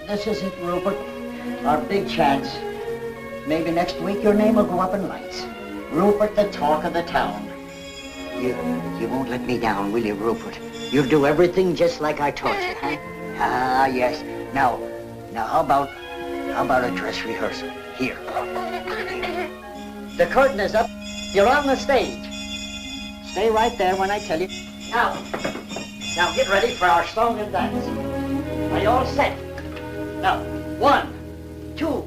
This is it, Rupert. Our big chance. Maybe next week your name will go up in lights. Rupert, the talk of the town. You won't let me down, will you, Rupert? You'll do everything just like I taught you, huh? Ah, yes. Now, how about a dress rehearsal? Here. The curtain is up. You're on the stage. Stay right there when I tell you. Now get ready for our song and dance. Are you all set? Now, 1, 2.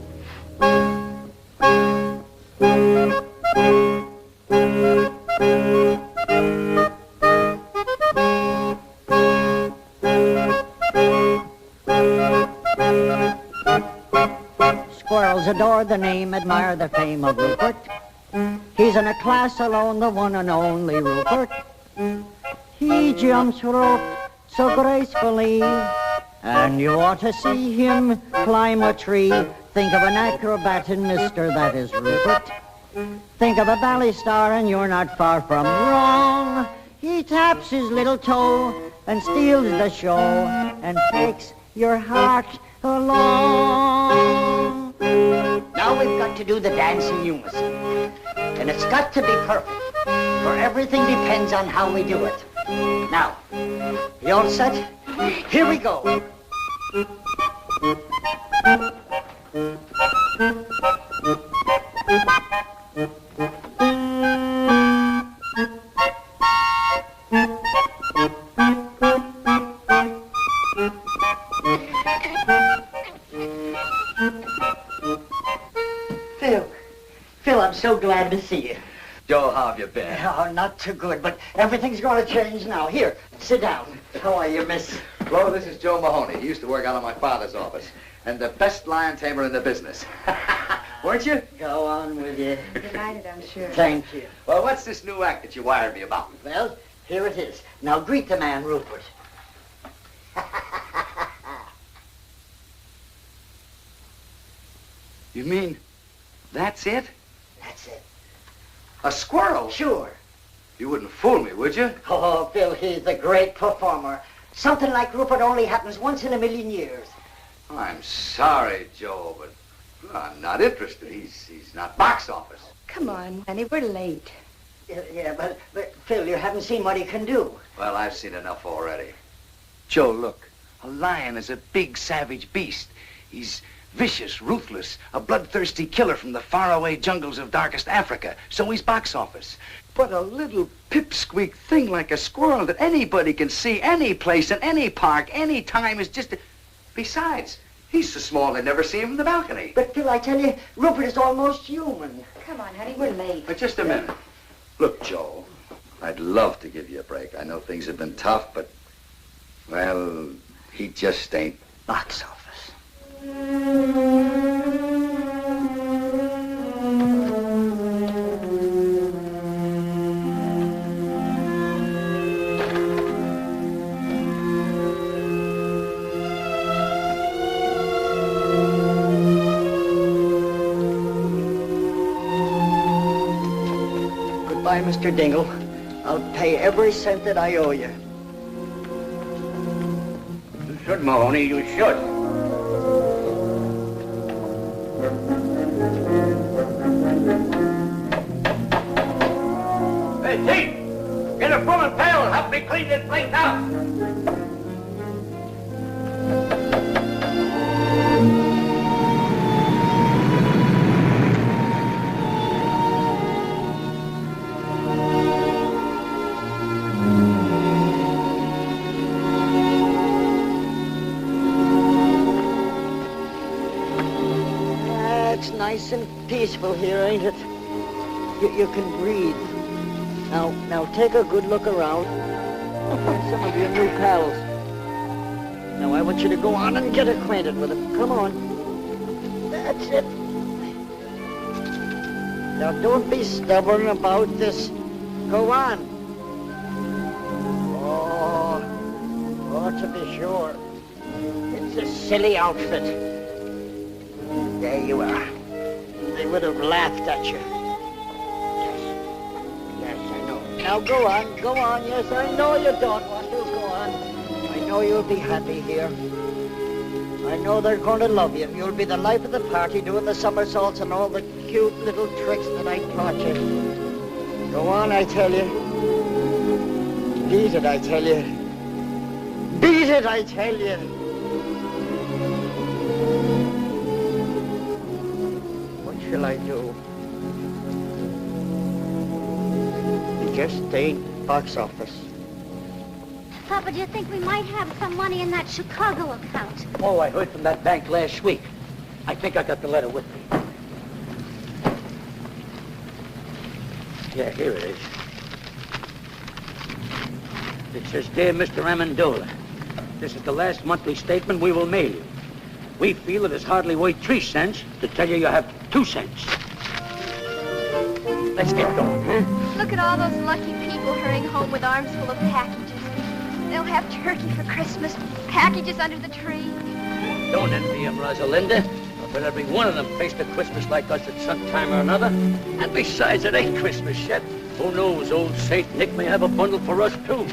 Squirrels adore the name, admire the fame of Rupert. He's in a class alone, the one and only Rupert. He jumps rope so gracefully, and you ought to see him climb a tree. Think of an acrobat in Mister, that is Rupert. Think of a ballet star and you're not far from wrong. He taps his little toe and steals the show and takes your heart along. Now we've got to do the dance in unison. And it's got to be perfect, for everything depends on how we do it. Now, you all set? Here we go. Phil, I'm so glad to see you. Joe, how have you been? Oh, not too good, but everything's going to change now. Here, sit down. How are you, miss? Hello, this is Joe Mahoney. He used to work out of my father's office. And the best lion tamer in the business. Weren't you? Go on with you. Delighted, I'm sure. Thank you. Well, what's this new act that you wired me about? Well, here it is. Now greet the man, Rupert. You mean that's it? That's it. A squirrel? Sure. You wouldn't fool me, would you? Oh, Phil, he's a great performer. Something like Rupert only happens once in a million years. I'm sorry, Joe, but I'm not interested. He's not box office. Come on, Manny, we're late. Yeah, but Phil, you haven't seen what he can do. Well, I've seen enough already. Joe, look. A lion is a big, savage beast. He's vicious, ruthless, a bloodthirsty killer from the faraway jungles of darkest Africa. So he's box office. But a little pipsqueak thing like a squirrel that anybody can see any place, in any park, any time is just... Besides, he's so small they'd never see him from the balcony. But Phil, I tell you, Rupert is almost human. Come on, honey, we're late. But just a minute. Look, Joe, I'd love to give you a break. I know things have been tough, but, well, he just ain't box office. Goodbye, Mr. Dingle. I'll pay every cent that I owe you. You should, Mahoney, you should. Hey, Chief! Get a broom and pail and help me clean this place out! It's nice and peaceful here, ain't it? You can breathe. Now take a good look around. Find some of your new pals. Now I want you to go on and get acquainted with them. Come on. That's it. Now don't be stubborn about this. Go on. Oh, to be sure. It's a silly outfit. There you are. They would have laughed at you. Yes, I know. Now go on. Yes, I know you don't want to. Go on. I know you'll be happy here. I know they're going to love you. You'll be the life of the party, doing the somersaults and all the cute little tricks that I taught you. Go on, I tell you. Beat it, I tell you. Beat it, I tell you. What shall I do? It just ain't box office. Papa, do you think we might have some money in that Chicago account? Oh, I heard from that bank last week. I think I got the letter with me. Yeah, here it is. It says, Dear Mr. Amendola, this is the last monthly statement we will mail you. We feel it is hardly worth 3 cents to tell you have 2 cents. Let's get going, huh? Look at all those lucky people hurrying home with arms full of packages. They'll have turkey for Christmas, packages under the tree. Don't envy them, Rosalinda. I bet every one of them faced a Christmas like us at some time or another. And besides, it ain't Christmas yet. Who knows, old Saint Nick may have a bundle for us, too.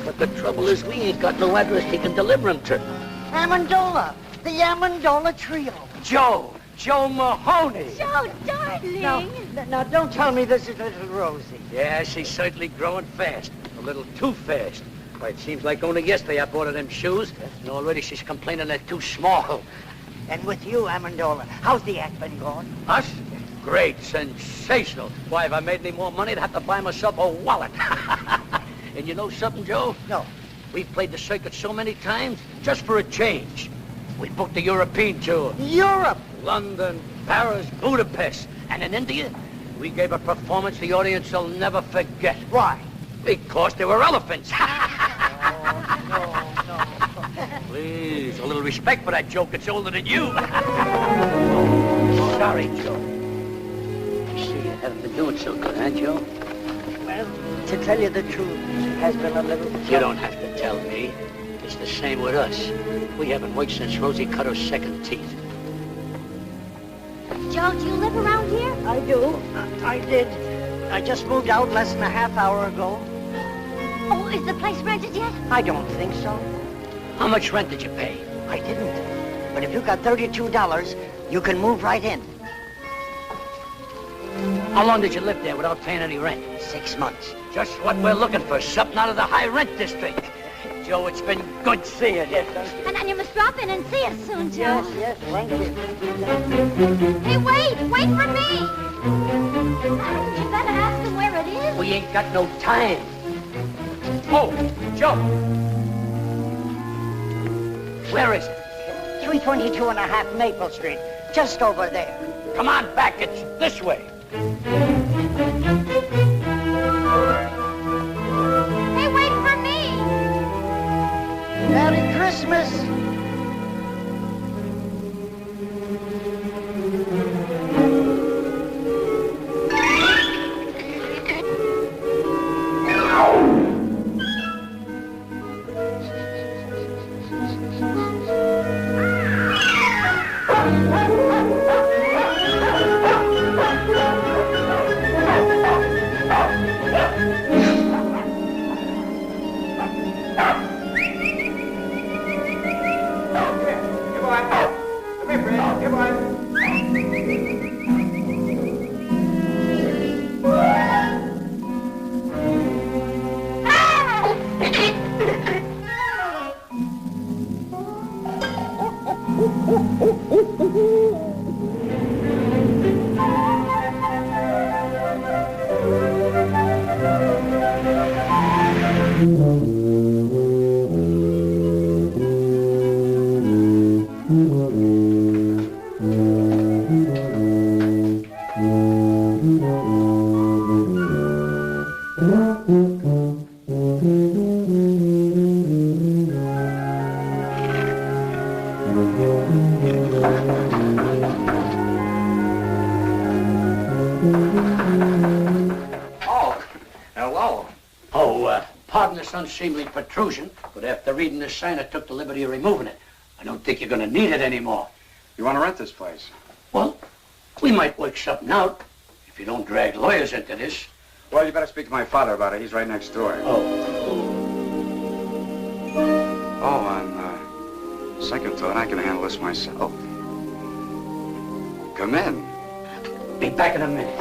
But the trouble is we ain't got no address he can deliver them to. Amendola, the Amendola Trio. Joe Mahoney. Joe, darling. Now, don't tell me this is little Rosie. Yeah, she's certainly growing fast. A little too fast. Why, it seems like only yesterday I bought her them shoes, and already she's complaining they're too small. And with you, Amendola, how's the act been going? Us? Great, sensational. Why, if I made any more money, I'd have to buy myself a wallet. And you know something, Joe? No. We've played the circuit so many times, just for a change. We booked a European tour. Europe! London, Paris, Budapest. And in India, we gave a performance the audience will never forget. Why? Because they were elephants. No. Please, a little respect for that joke. It's older than you. Sorry, Joe. I see you haven't been doing so good, huh, Joe? Well, to tell you the truth, it has been a little... You don't have to tell me. It's the same with us. We haven't worked since Rosie cut her second teeth. Joe, do you live around here? I do. I did. I just moved out less than a half hour ago. Oh, is the place rented yet? I don't think so. How much rent did you pay? I didn't. But if you got $32, you can move right in. How long did you live there without paying any rent? 6 months. Just what we're looking for, something out of the high rent district. Joe, it's been good seeing you. And you must drop in and see us soon, Joe. Yes, thank you. Hey, wait for me. You better ask them where it is. We ain't got no time. Oh, Joe. Where is it? 322 and a half Maple Street, just over there. Come on back, it's this way. Hey, wait for me. Merry Christmas. Pardon this unseemly protrusion, but after reading this sign, I took the liberty of removing it. I don't think you're going to need it anymore. You want to rent this place? Well, we might work something out if you don't drag lawyers into this. Well, you better speak to my father about it. He's right next door. Oh, Oh, and Second thought, I can handle this myself. Come in. Be back in a minute.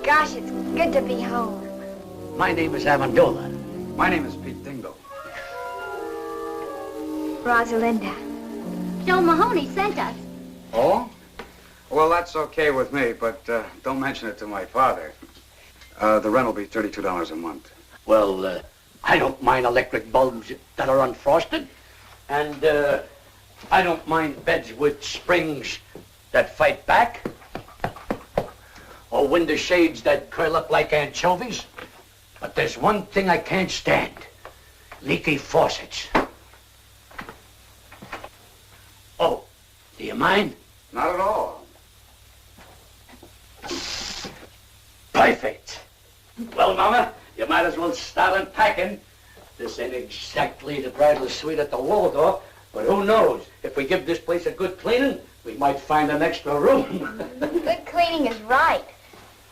Gosh, it's good to be home. My name is Amendola. My name is Pete Dingle. Rosalinda. Joe Mahoney sent us. Oh? Well, that's okay with me, but don't mention it to my father. The rent will be $32 a month. Well, I don't mind electric bulbs that are unfrosted. And I don't mind beds with springs that fight back. Or window shades that curl up like anchovies. But there's one thing I can't stand. Leaky faucets. Oh, do you mind? Not at all. Perfect. Well, Mama, you might as well start unpacking. This ain't exactly the bridal suite at the Waldorf, but who knows? If we give this place a good cleaning, we might find an extra room. Good cleaning is right.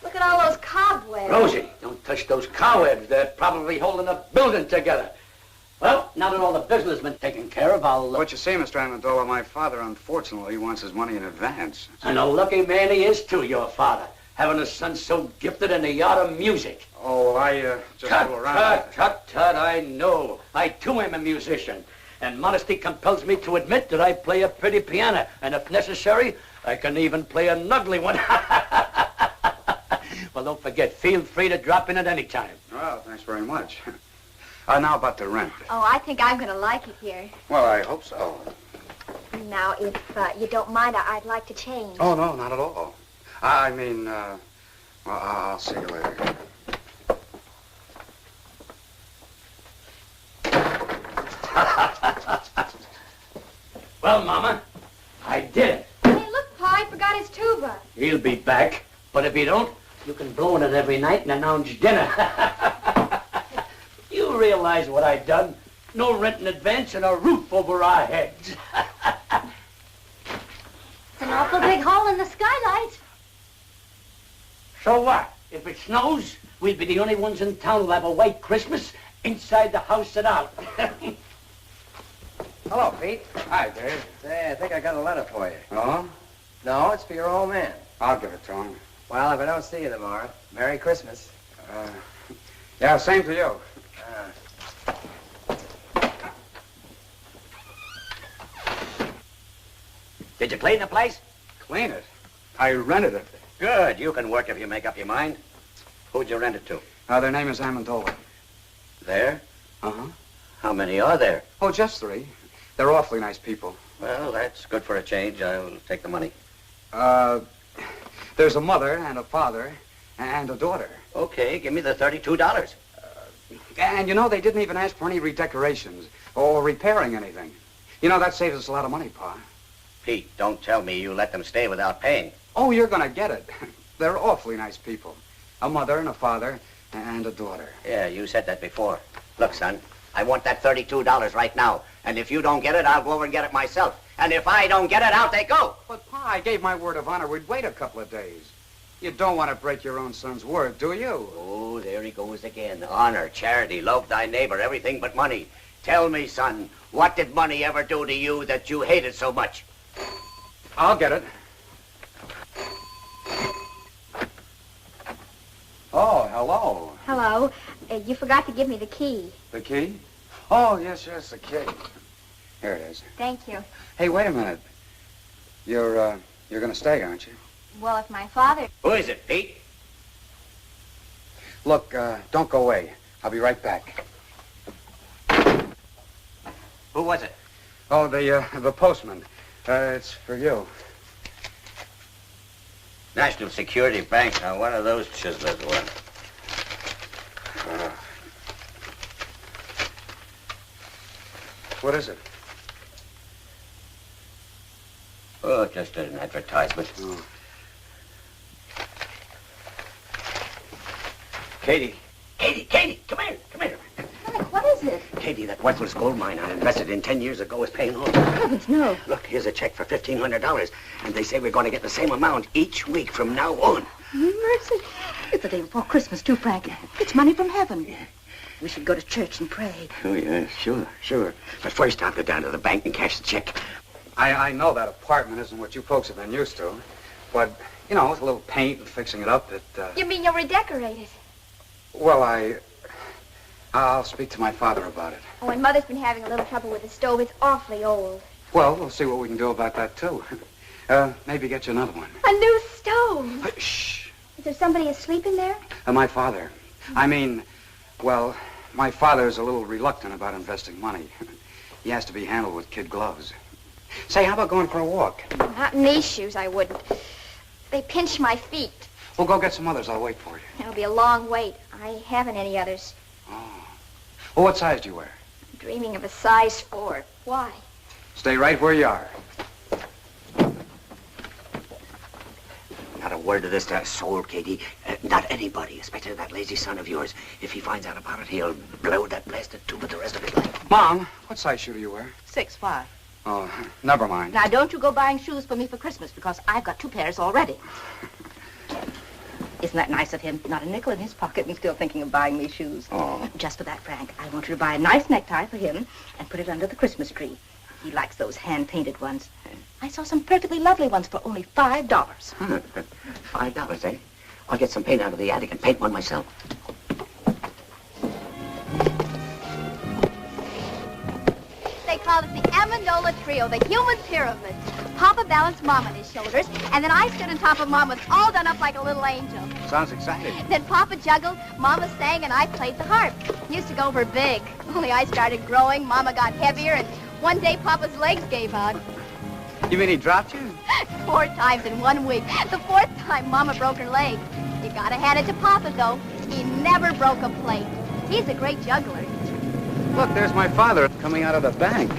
Look at all those cobwebs. Rosie, don't touch those cobwebs. They're probably holding the building together. Well, now that all the business has been taken care of, I'll... What you see, Mr. Amendola, my father, unfortunately, wants his money in advance. And a lucky man he is, too, your father. Having a son so gifted in the art of music. Oh, I just Tut, fool around. tut, I know. I, too, am a musician. And modesty compels me to admit that I play a pretty piano. And if necessary, I can even play an ugly one. Well, don't forget, feel free to drop in at any time. Well, thanks very much. Now about the rent. Oh, I think I'm going to like it here. Well, I hope so. Now, if you don't mind, I'd like to change. Oh, no, not at all. I mean, well, I'll see you later. Well, Mama, I did it. Hey, look, Pa, he forgot his tuba. He'll be back. But if he don't, you can blow in it every night and announce dinner. You realize what I done? No rent in advance and a roof over our heads. It's an awful big hole in the skylight. So what? If it snows, we'll be the only ones in town who'll have a white Christmas inside the house and out. Hello, Pete. Hi, Dave. Say, I think I got a letter for you. Oh? No, it's for your old man. I'll give it to him. Well, if I don't see you tomorrow, Merry Christmas. Yeah, same to you. Did you clean the place? Clean it. I rented it. Good. You can work if you make up your mind. Who'd you rent it to? Their name is Amendola. There? Uh-huh. How many are there? Oh, just 3. They're awfully nice people. Well, that's good for a change. I'll take the money. There's a mother and a father and a daughter. Okay, give me the $32. And, you know, they didn't even ask for any redecorations or repairing anything. You know, that saves us a lot of money, Pa. Pete, don't tell me you let them stay without paying. Oh, you're going to get it. They're awfully nice people. A mother and a father and a daughter. Yeah, you said that before. Look, son, I want that $32 right now. And if you don't get it, I'll go over and get it myself. And if I don't get it, out they go. But, Pa, I gave my word of honor we'd wait a couple of days. You don't want to break your own son's word, do you? Oh, there he goes again. Honor, charity, love thy neighbor, everything but money. Tell me, son, what did money ever do to you that you hated so much? I'll get it. Oh, hello. Hello. You forgot to give me the key. The key? Oh, yes, the key. Here it is. Thank you. Hey, wait a minute. You're going to stay, aren't you? Well, if my father... Who is it, Pete? Look, don't go away. I'll be right back. Who was it? Oh, the postman. It's for you. National Security Bank. Now, one of those chiselers were. What is it? Oh, just an advertisement. Oh. Katie, come here. Honey, What is it? Katie, that worthless gold mine I invested in 10 years ago is paying off. Heavens, no. Look, here's a check for $1,500, and they say we're going to get the same amount each week from now on. Mercy. It's the day before Christmas, too, Frank. It's money from heaven. We should go to church and pray. Oh, yeah, sure. But first, I'll go down to the bank and cash the check. I know that apartment isn't what you folks have been used to, but, you know, with a little paint and fixing it up, You mean you'll redecorate it? Well, I'll speak to my father about it. Oh, and Mother's been having a little trouble with the stove. It's awfully old. Well, we'll see what we can do about that, too. Maybe get you another one. A new stove? Shh. Is there somebody asleep in there? My father. I mean, well, my father's a little reluctant about investing money. He has to be handled with kid gloves. Say, how about going for a walk? Not in these shoes, I wouldn't. They pinch my feet. We'll go get some others. I'll wait for you. It'll be a long wait. I haven't any others. Oh. Well, what size do you wear? I'm dreaming of a size 4. Why? Stay right where you are. Not a word of this to a soul, Katie. Not anybody, especially that lazy son of yours. If he finds out about it, he'll blow that blasted tube with the rest of his life. Mom, what size shoe do you wear? 6'5". Oh, never mind. Now, don't you go buying shoes for me for Christmas, because I've got 2 pairs already. Isn't that nice of him? Not a nickel in his pocket and still thinking of buying me shoes. Oh. Just for that, Frank, I want you to buy a nice necktie for him and put it under the Christmas tree. He likes those hand-painted ones. I saw some perfectly lovely ones for only $5. $5, eh? I'll get some paint out of the attic and paint one myself. They call it the Amendola Trio, the human pyramid. Papa balanced Mom on his shoulders, and then I stood on top of Mom, all done up like a little angel. Sounds exciting. Then Papa juggled, Mama sang, and I played the harp. Used to go over big. Only I started growing, Mama got heavier, and one day Papa's legs gave out. You mean he dropped you? 4 times in 1 week. The 4th time, Mama broke her leg. You gotta hand it to Papa, though. He never broke a plate. He's a great juggler. Look, there's my father coming out of the bank.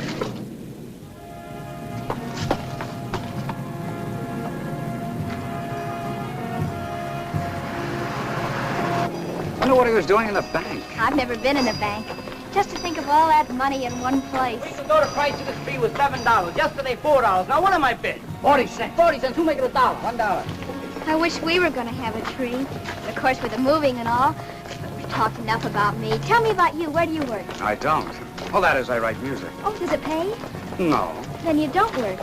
I wonder what he was doing in the bank. I've never been in a bank. Just to think of all that money in one place. We could go to price of the tree was $7. Yesterday, $4. Now, what am I bid? 40 cents. 40 cents. Who make it $1? $1. I wish we were gonna have a tree. Of course, with the moving and all. But we've talked enough about me. Tell me about you. Where do you work? I don't. Well, that is, I write music. Oh, does it pay? No. Then you don't work.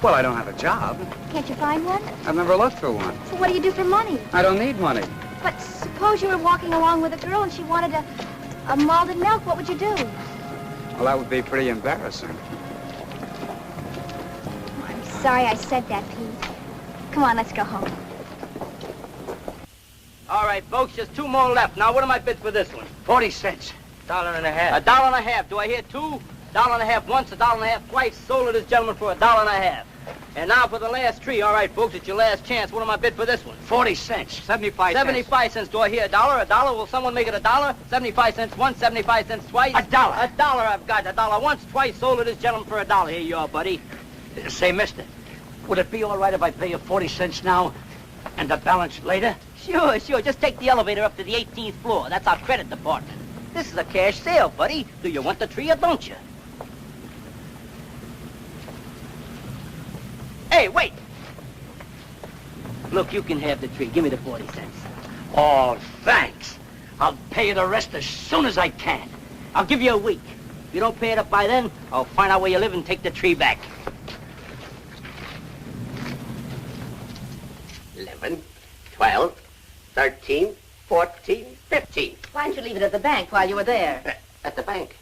Well, I don't have a job. Can't you find one? I've never looked for one. So what do you do for money? I don't need money. But suppose you were walking along with a girl and she wanted a malted milk. What would you do? Well, that would be pretty embarrassing. Oh, I'm sorry I said that, Pete. Come on, let's go home. All right, folks, just 2 more left. Now, what am I bid for this one? 40 cents. $1.50. $1.50. Do I hear 2? $1.50 once, $1.50 twice. Sold to this gentleman for $1.50. And now for the last tree. All right, folks, it's your last chance. What am I bid for this one? 40 cents. 75 cents. 75 cents. Do I hear $1? $1? Will someone make it $1? 75 cents once, 75 cents twice. $1. $1 I've got. $1 once, twice. Sold to this gentleman for $1. Here you are, buddy. Say, mister, would it be all right if I pay you 40 cents now and the balance later? Sure. Just take the elevator up to the 18th floor. That's our credit department. This is a cash sale, buddy. Do you want the tree or don't you? Hey, wait. Look, you can have the tree. Give me the 40 cents. Oh, thanks. I'll pay you the rest as soon as I can. I'll give you a week. If you don't pay it up by then, I'll find out where you live and take the tree back. 11, 12, 13, 14, 15. Why didn't you leave it at the bank while you were there? At the bank.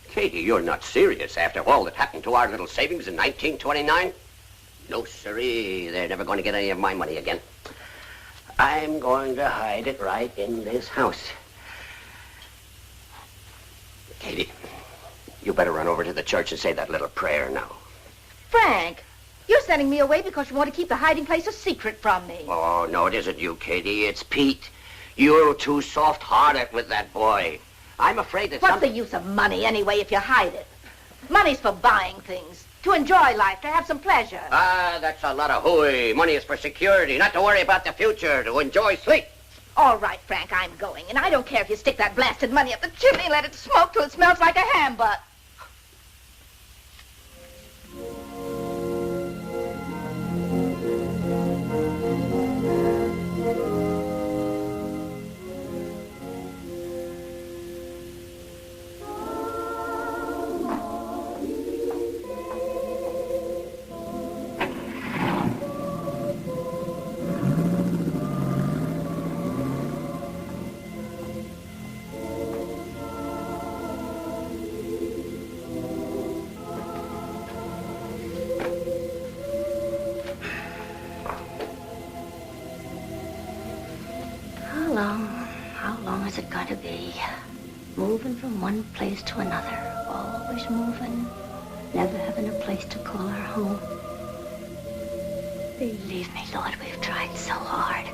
Katie, you're not serious after all that happened to our little savings in 1929? No, sirree. They're never going to get any of my money again. I'm going to hide it right in this house. Katie, you better run over to the church and say that little prayer now. Frank, you're sending me away because you want to keep the hiding place a secret from me. Oh, no, it isn't you, Katie. It's Pete. You're too soft-hearted with that boy. I'm afraid that What's the use of money anyway if you hide it? Money's for buying things, to enjoy life, to have some pleasure. Ah, that's a lot of hooey. Money is for security, not to worry about the future, to enjoy sleep. All right, Frank, I'm going. And I don't care if you stick that blasted money up the chimney and let it smoke till it smells like a ham butt. How long is it going to be? Moving from one place to another, always moving, never having a place to call our home. Believe me, Lord, we've tried so hard.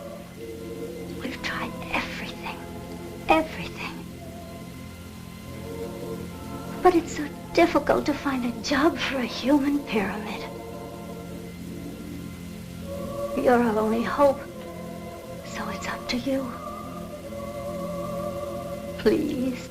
We've tried everything, everything. But it's so difficult to find a job for a human pyramid. You're our only hope, so it's up to you. Please.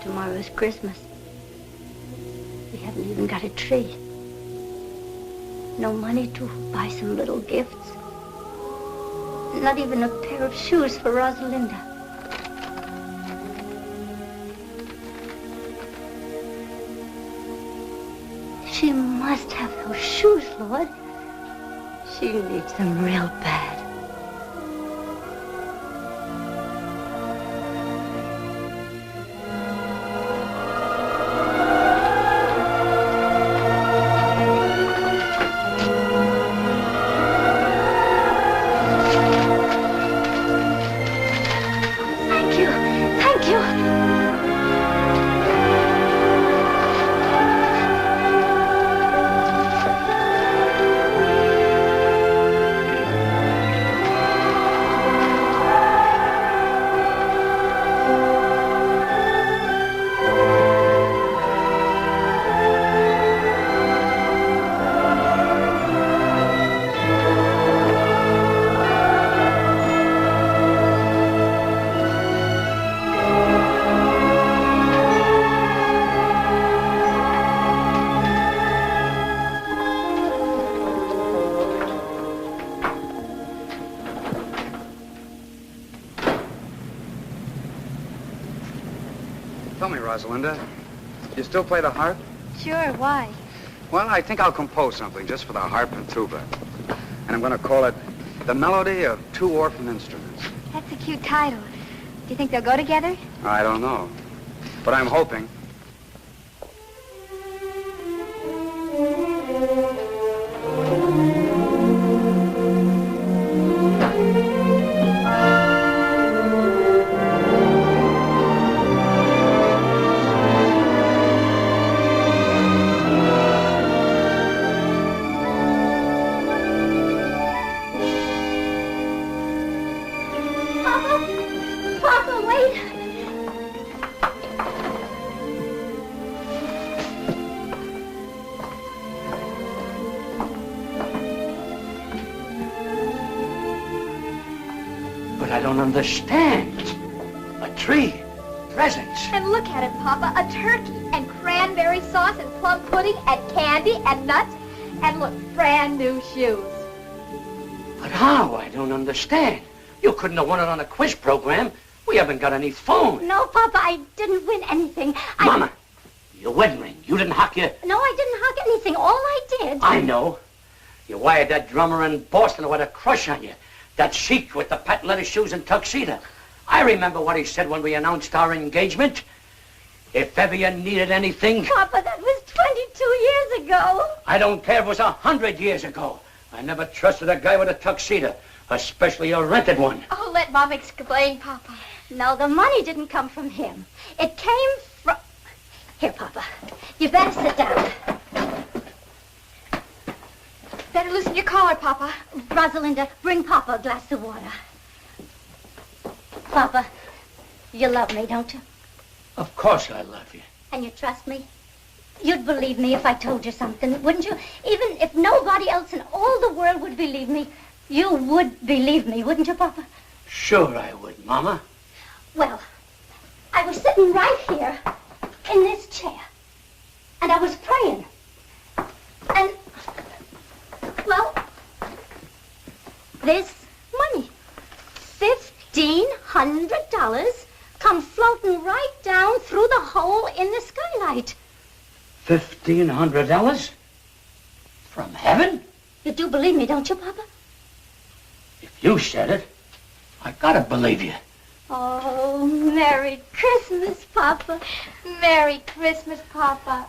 Tomorrow's Christmas. We haven't even got a tree. No money to buy some little gifts. Not even a pair of shoes for Rosalinda. She must have those shoes, Lord. She needs them real bad. Tell me, Rosalinda, you still play the harp? Sure, why? Well, I think I'll compose something just for the harp and tuba. And I'm going to call it The Melody of Two Orphan Instruments. That's a cute title. Do you think they'll go together? I don't know, but I'm hoping. don't understand. A tree. Presents. And look at it, Papa. A turkey and cranberry sauce and plum pudding and candy and nuts. And look, brand new shoes. But how? I don't understand. You couldn't have won it on a quiz program. We haven't got any phone. No, Papa, I didn't win anything. Mama, your wedding ring. You didn't hock your... No, I didn't hug anything. All I did... I know. You wired that drummer in Boston who had a crush on you. That sheik with the patent leather shoes and tuxedo. I remember what he said when we announced our engagement. If ever you needed anything... Papa, that was 22 years ago. I don't care if it was 100 years ago. I never trusted a guy with a tuxedo, especially a rented one. Oh, let Mom explain, Papa. No, the money didn't come from him. It came from... Here, Papa. You better sit down. Better loosen your collar, Papa. Rosalinda, bring Papa a glass of water. Papa, you love me, don't you? Of course I love you. And you trust me? You'd believe me if I told you something, wouldn't you? Even if nobody else in all the world would believe me, you would believe me, wouldn't you, Papa? Sure I would, Mama. Well, I was sitting right here in this chair, and I was praying. And, well, this money, $1,500, come floating right down through the hole in the skylight. $1,500? From heaven? You do believe me, don't you, Papa? If you said it, I gotta believe you. Oh, Merry Christmas, Papa. Merry Christmas, Papa.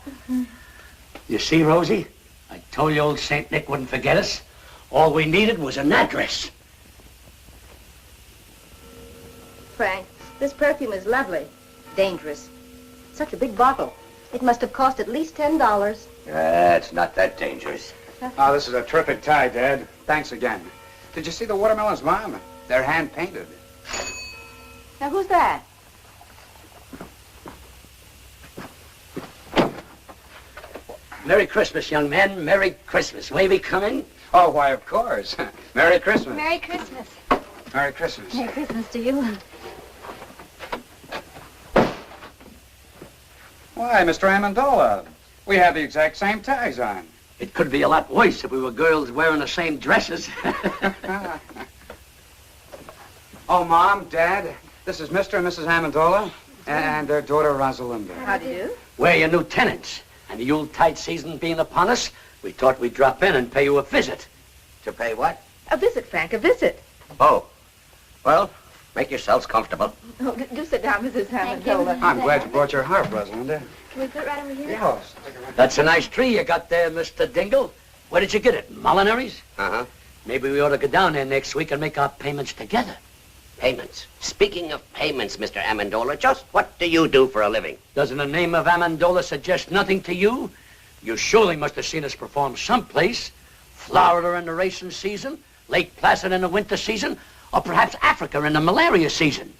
You see, Rosie? I told you old St. Nick wouldn't forget us. All we needed was an address. Frank, this perfume is lovely. Dangerous. Such a big bottle. It must have cost at least $10. It's not that dangerous. Oh, this is a terrific tie, Dad. Thanks again. Did you see the watermelons, Mom? They're hand-painted. Now, who's that? Merry Christmas, young man. Merry Christmas. May we come in? Oh, why, of course. Merry Christmas. Merry Christmas. Merry Christmas. Merry Christmas to you. Why, Mr. Amendola, we have the exact same ties on. It could be a lot worse if we were girls wearing the same dresses. Oh, Mom, Dad, this is Mr. and Mrs. Amendola and their daughter, Rosalinda. How do you do? We're your new tenants. And the Yuletide season being upon us, we thought we'd drop in and pay you a visit. To pay what? A visit, Frank, a visit. Oh. Well, make yourselves comfortable. Oh, do sit down, Mrs. Thank you. Amendola. I'm glad you brought your harp, Rosalinda. Can we put it right over here? Yes. That's a nice tree you got there, Mr. Dingle. Where did you get it? Molinary's? Uh-huh. Maybe we ought to go down there next week and make our payments together. Payments. Speaking of payments, Mr. Amendola, just what do you do for a living? Doesn't the name of Amendola suggest nothing to you? You surely must have seen us perform someplace. Florida in the racing season, Lake Placid in the winter season, or perhaps Africa in the malaria season.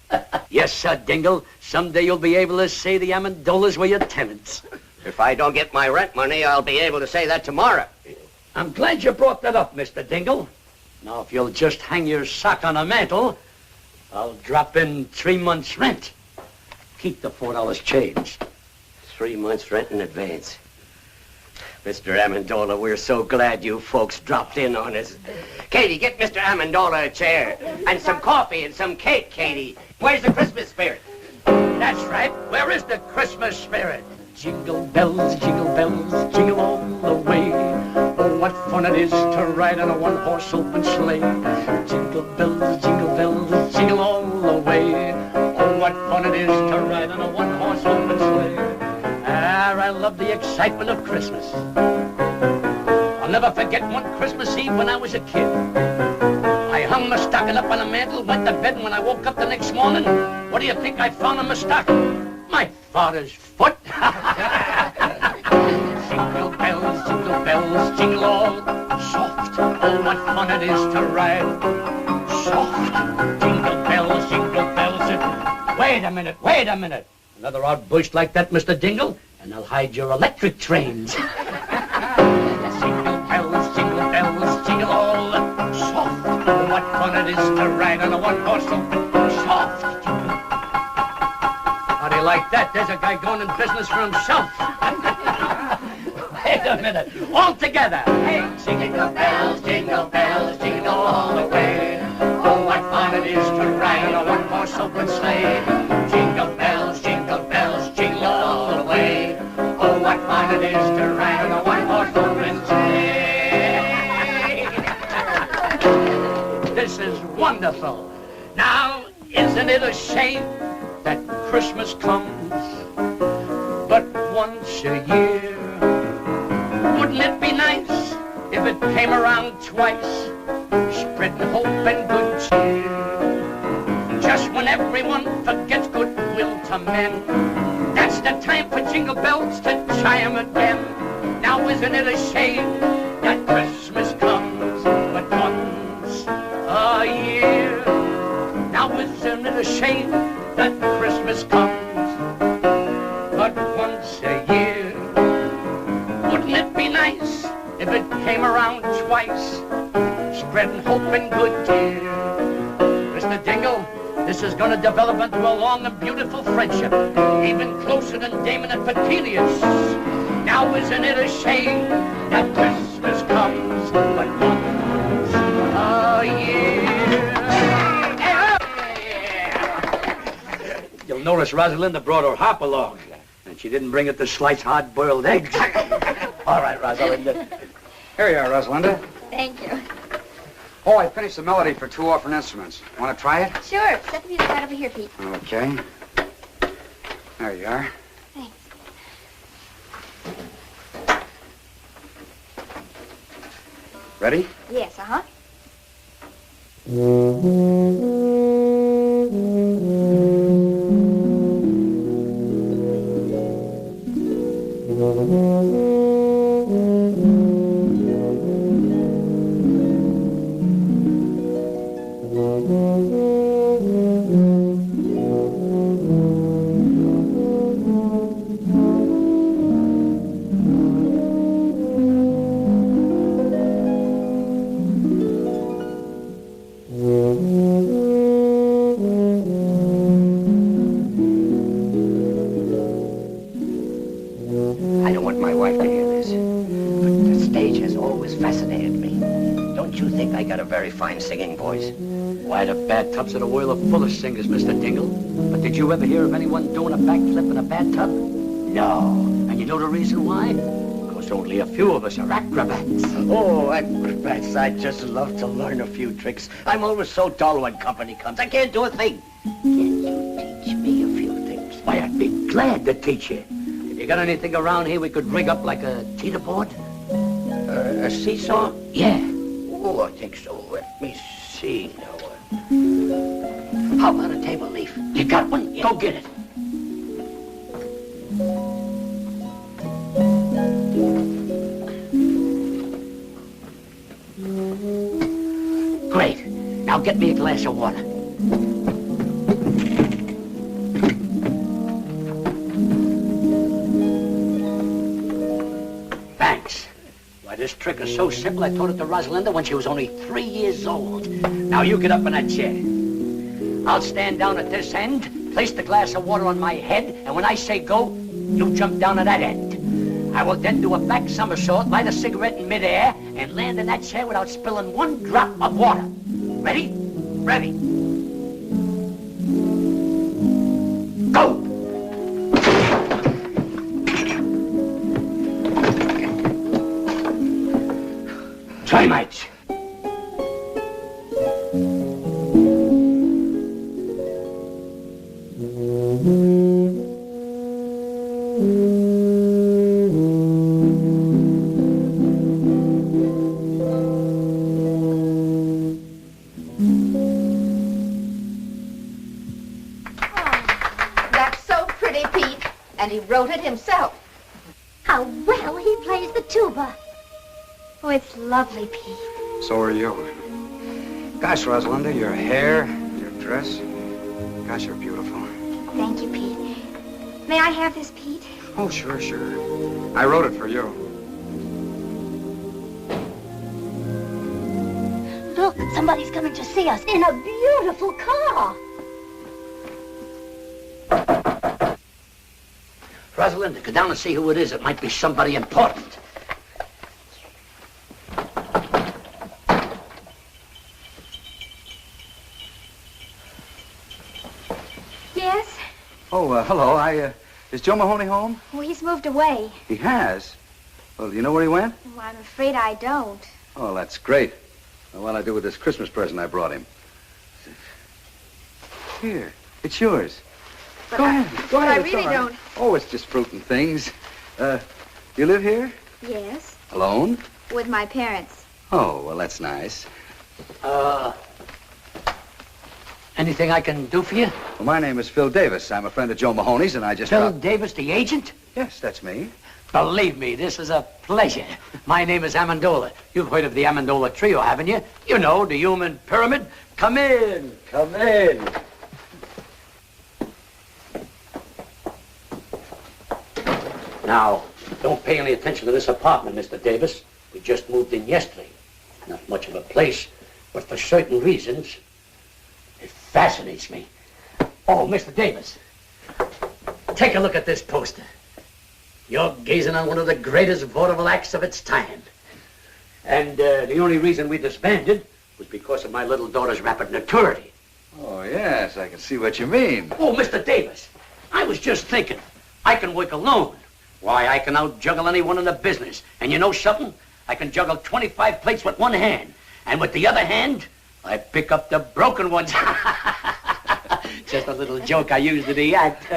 Yes, sir, Dingle. Someday you'll be able to say the Amendolas were your tenants. If I don't get my rent money, I'll be able to say that tomorrow. I'm glad you brought that up, Mr. Dingle. Now, if you'll just hang your sock on the mantle, I'll drop in 3 months' rent. Keep the $4 change. 3 months' rent in advance. Mr. Amendola, we're so glad you folks dropped in on us. Katie, get Mr. Amendola a chair. And some coffee and some cake, Katie. Where's the Christmas spirit? That's right. Where is the Christmas spirit? Jingle bells, jingle all the way. Oh, what fun it is to ride on a one-horse open sleigh. Jingle bells, jingle all the way. Oh, what fun it is to ride on a one-horse open sleigh. Ah, I love the excitement of Christmas. I'll never forget one Christmas Eve when I was a kid. I hung my stocking up on the mantle, went to bed, and when I woke up the next morning, what do you think I found in my stocking? My father's foot. Jingle bells, jingle all. Soft, oh, what fun it is to ride. Soft, jingle bells. Wait a minute. Another outburst like that, Mr. Dingle, and I'll hide your electric trains. Jingle bells, jingle all. Soft, oh, what fun it is to ride on a one-horse open How do you like that? There's a guy going in business for himself. Wait a minute. All together. Hey, jingle bells, jingle all the way. Oh, what fun it is to ride on a one-horse open sleigh. Jingle bells, jingle all the way. Oh, what fun it is to ride on a one-horse open sleigh. This is wonderful. Now, isn't it a shame that Christmas comes but once a year? Wouldn't it be nice if it came around twice, spreading hope and good cheer? Just when everyone forgets goodwill to men, that's the time for jingle bells to chime again. Now isn't it a shame that Christmas comes but once a year? Now isn't it a shame that Christmas comes but once a year? Wouldn't it be nice if it came around twice, spreading hope and good cheer? Mr. Dingle, this is going to develop into a long and beautiful friendship, even closer than Damon and Petilius. Now isn't it a shame that Christmas comes but once a year? You'll notice Rosalinda brought her hop along, and she didn't bring it to slice hard-boiled eggs. All right, Rosalinda. Here you are, Rosalinda. Thank you. Oh, I finished the melody for 2 orphan instruments. Want to try it? Sure. Set the music right over here, Pete. Okay. There you are. Thanks. Ready? Yes, uh-huh. I don't want my wife to hear this, but the stage has always fascinated me. Don't you think I got a very fine singing voice? Why, the bathtubs of the world are full of singers, Mr. Dingle. But did you ever hear of anyone doing a backflip in a bathtub? No. And you know the reason why? Because only a few of us are acrobats. Oh, acrobats, I'd just love to learn a few tricks. I'm always so dull when company comes. I can't do a thing. Can you teach me a few things? Why, I'd be glad to teach you. If you got anything around here we could rig up like a teeter-board? A seesaw? Yeah. Oh, I think so. Let me see now. How about a table leaf? You got one? Yeah. Go get it. Great. Now get me a glass of water. Thanks. Why, this trick is so simple, I taught it to Rosalinda when she was only 3 years old. Now you get up in that chair. I'll stand down at this end, place the glass of water on my head, and when I say go, you jump down at that end. I will then do a back somersault, light a cigarette in midair, and land in that chair without spilling one drop of water. Ready? Ready. Go! Try, mates. That's so pretty, Pete. And he wrote it himself. How well he plays the tuba. Oh, it's lovely, Pete. So are you. Gosh, Rosalinda, your hair, your dress. Gosh, you're beautiful. Thank you, Pete. May I have this, Pete? Oh, sure, sure. I wrote it for you. Look, somebody's coming to see us in a beautiful car. Rosalind, go down and see who it is. It might be somebody important. Yes? Oh, hello. Is Joe Mahoney home? Well, he's moved away. He has? Well, do you know where he went? Well, I'm afraid I don't. Oh, that's great. Well, what'll I do with this Christmas present I brought him? Here, it's yours. But Go ahead. Go ahead. I really don't. Oh, it's just fruit and things. You live here? Yes, Alone? with my parents. Oh, well, that's nice. Anything I can do for you? Well, my name is Phil Davis. I'm a friend of Joe Mahoney's, and I just... Phil Davis, the agent? Yes, that's me. Believe me, this is a pleasure. My name is Amendola. You've heard of the Amendola Trio, haven't you? You know, the human pyramid. Come in. Come in. Now, don't pay any attention to this apartment, Mr. Davis. We just moved in yesterday. Not much of a place, but for certain reasons, it fascinates me. Oh, Mr. Davis, take a look at this poster. You're gazing on one of the greatest vaudeville acts of its time. And the only reason we disbanded was because of my little daughter's rapid maturity. Oh, yes, I can see what you mean. Oh, Mr. Davis, I was just thinking, I can work alone. Why, I can out-juggle anyone in the business. And you know something? I can juggle 25 plates with one hand. And with the other hand, I pick up the broken ones. Just a little joke I used in the act.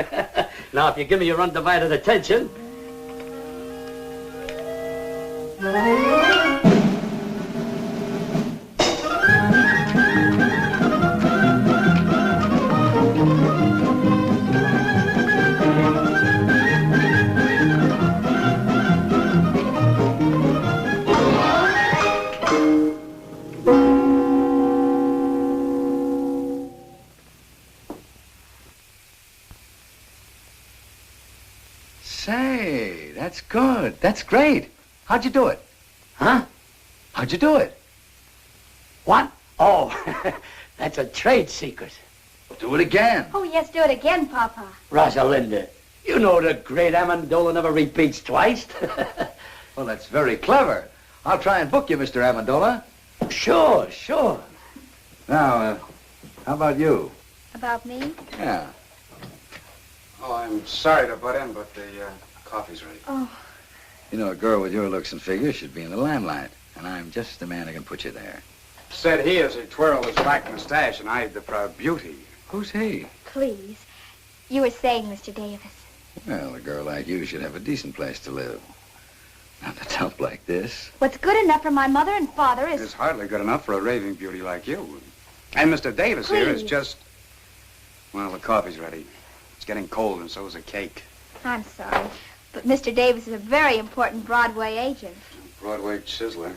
Now, if you give me your undivided attention... Say, that's good. That's great. How'd you do it? Huh? How'd you do it? What? Oh, that's a trade secret. Do it again. Oh, yes, do it again, Papa. Rosalinda, you know the great Amendola never repeats twice. Well, that's very clever. I'll try and book you, Mr. Amendola. Sure, sure. Now, how about you? About me? Yeah. Oh, I'm sorry to butt in, but the coffee's ready. Oh. You know, a girl with your looks and figure should be in the limelight, and I'm just the man who can put you there. Said he as he twirled his black mustache and eyed the proud beauty. Who's he? Please. You were saying, Mr. Davis. Well, a girl like you should have a decent place to live. Not a dump like this. What's good enough for my mother and father is... It's hardly good enough for a raving beauty like you. And Mr. Davis here is just... Well, the coffee's ready. It's getting cold, and so is the cake. I'm sorry, but Mr. Davis is a very important Broadway agent. Broadway chiseler.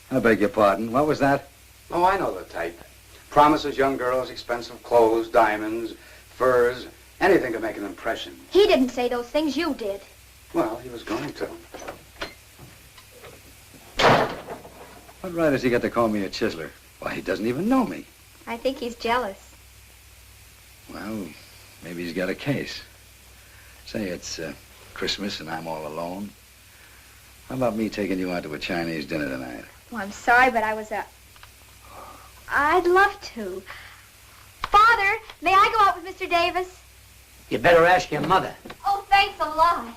I beg your pardon. What was that? Oh, I know the type. Promises young girls expensive clothes, diamonds, furs, anything to make an impression. He didn't say those things, you did. Well, he was going to. What right has he got to call me a chiseler? Why, he doesn't even know me. I think he's jealous. Well, maybe he's got a case. Say it's Christmas and I'm all alone. How about me taking you out to a Chinese dinner tonight? Well, I'm sorry, but I'd love to. Father, may I go out with Mr. Davis? You better ask your mother. Oh, thanks a lot.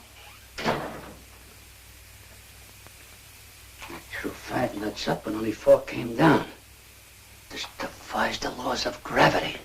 I threw 5 nuts up and only 4 came down. This defies the laws of gravity.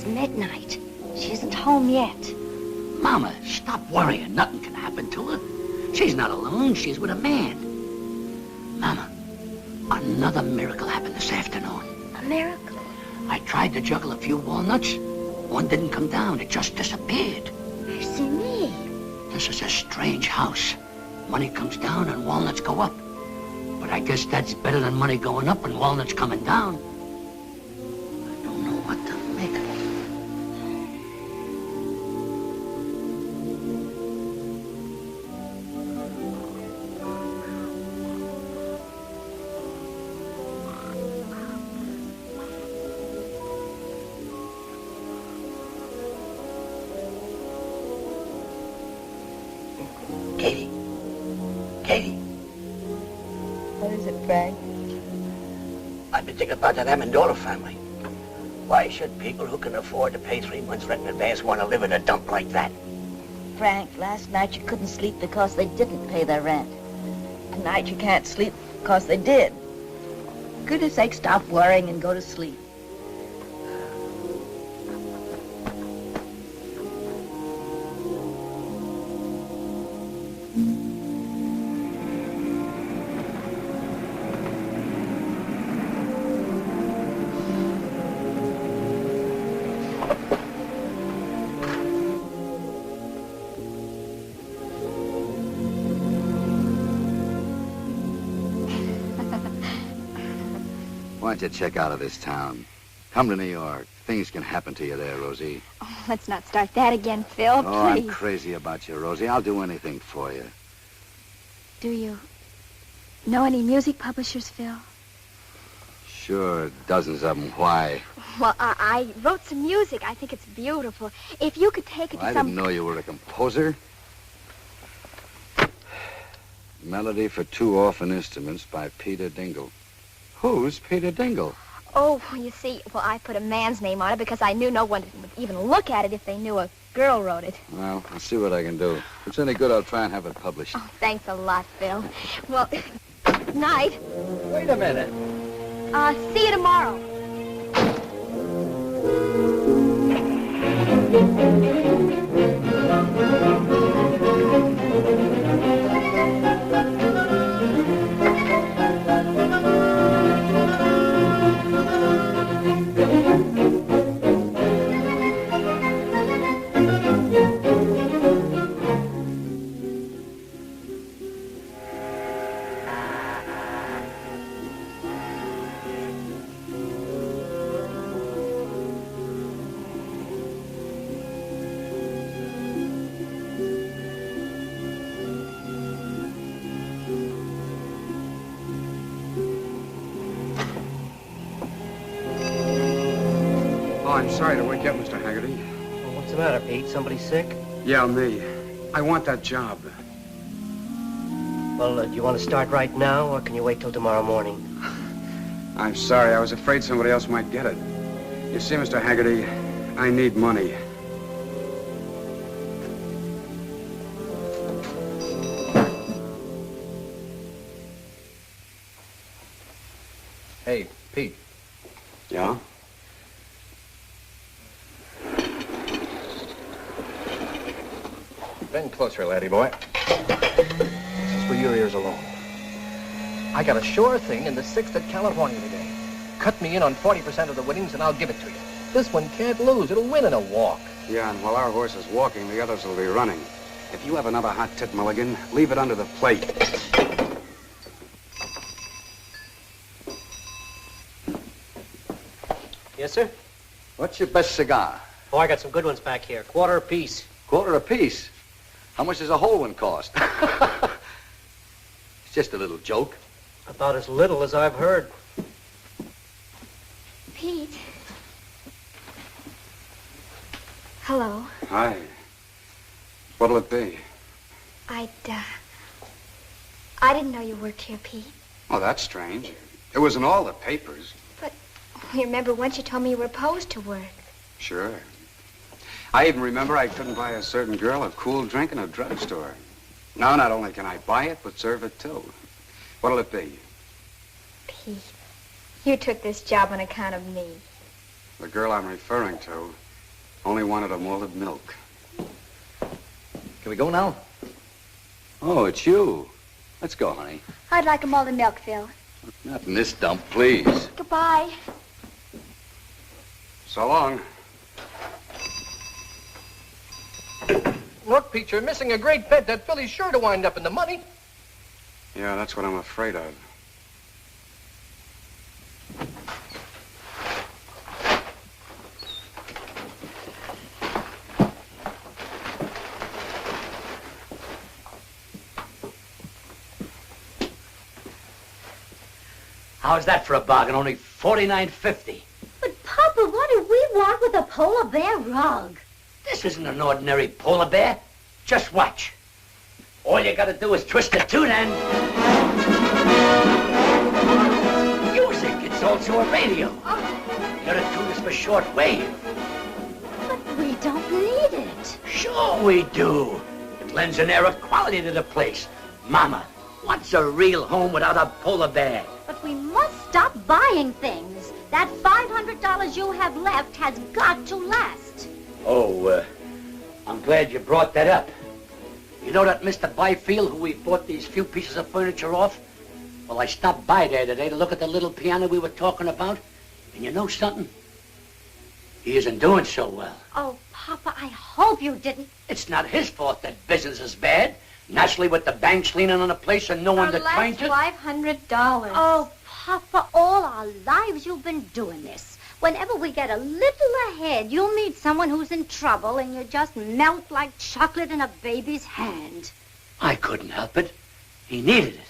Midnight. She isn't home yet. Mama, stop worrying. Nothing can happen to her. She's not alone. She's with a man. Mama, another miracle happened this afternoon. A miracle? I tried to juggle a few walnuts. One didn't come down. It just disappeared. Mercy me. This is a strange house. Money comes down and walnuts go up. But I guess that's better than money going up and walnuts coming down. I've been thinking about that Amendola family. Why should people who can afford to pay 3 months rent in advance want to live in a dump like that? Frank, last night you couldn't sleep because they didn't pay their rent. Tonight you can't sleep because they did. For goodness sake, stop worrying and go to sleep. Why don't you check out of this town? Come to New York. Things can happen to you there, Rosie. Oh, let's not start that again, Phil, Oh, I'm please. crazy about you, Rosie. I'll do anything for you. Do you know any music publishers, Phil? Sure, dozens of them. Why? Well, I wrote some music. I think it's beautiful. If you could take it Well, to I some... didn't know you were a composer. Melody for 2 orphan instruments by Peter Dingle. Who's Peter Dingle? Oh, you see, well, I put a man's name on it because I knew no one would even look at it if they knew a girl wrote it. Well, I'll see what I can do. If it's any good, I'll try and have it published. Oh, thanks a lot, Phil. Well, night. Wait a minute. See you tomorrow. Oh, I'm sorry to wake you up, Mr. Haggerty. Well, what's the matter, Pete? Somebody sick? Yeah, me. I want that job. Well, do you want to start right now, or can you wait till tomorrow morning? I'm sorry. I was afraid somebody else might get it. You see, Mr. Haggerty, I need money. Hey, Pete. Yeah? Bend closer, laddie boy. This is for your ears alone. I got a sure thing in the 6th at California today. Cut me in on 40% of the winnings and I'll give it to you. This one can't lose. It'll win in a walk. Yeah, and while our horse is walking, the others will be running. If you have another hot tit, Mulligan, leave it under the plate. Yes, sir? What's your best cigar? Oh, I got some good ones back here. Quarter apiece. Quarter apiece. How much does a whole one cost? It's just a little joke. About as little as I've heard. Pete. Hello. Hi. What'll it be? I didn't know you worked here, Pete. Oh, that's strange. It was in all the papers. But you remember once you told me you were opposed to work. Sure. I even remember I couldn't buy a certain girl a cool drink in a drugstore. Now, not only can I buy it, but serve it, too. What'll it be? Pete, you took this job on account of me. The girl I'm referring to only wanted a molded milk. Can we go now? Oh, it's you. Let's go, honey. I'd like a malted milk, Phil. Not in this dump, please. Goodbye. So long. Look, Pete, you're missing a great bet. That filly's sure to wind up in the money. Yeah, that's what I'm afraid of. How's that for a bargain? Only $49.50. But, Papa, what do we want with a polar bear rug? This isn't an ordinary polar bear. Just watch. All you gotta do is twist the tune and... Music! It's all also a radio. The other tune is for short wave. But we don't need it. Sure we do. It lends an air of quality to the place. Mama, what's a real home without a polar bear? But we must stop buying things. That $500 you have left has got to last. Oh, I'm glad you brought that up. You know that Mr. Byfield who we bought these few pieces of furniture off? Well, I stopped by there today to look at the little piano we were talking about. And you know something? He isn't doing so well. Oh, Papa, I hope you didn't. It's not his fault that business is bad. Naturally, with the banks leaning on the place and no one to train to... $500. Oh, Papa, all our lives you've been doing this. Whenever we get a little ahead, you'll meet someone who's in trouble and you just melt like chocolate in a baby's hand. I couldn't help it. He needed it.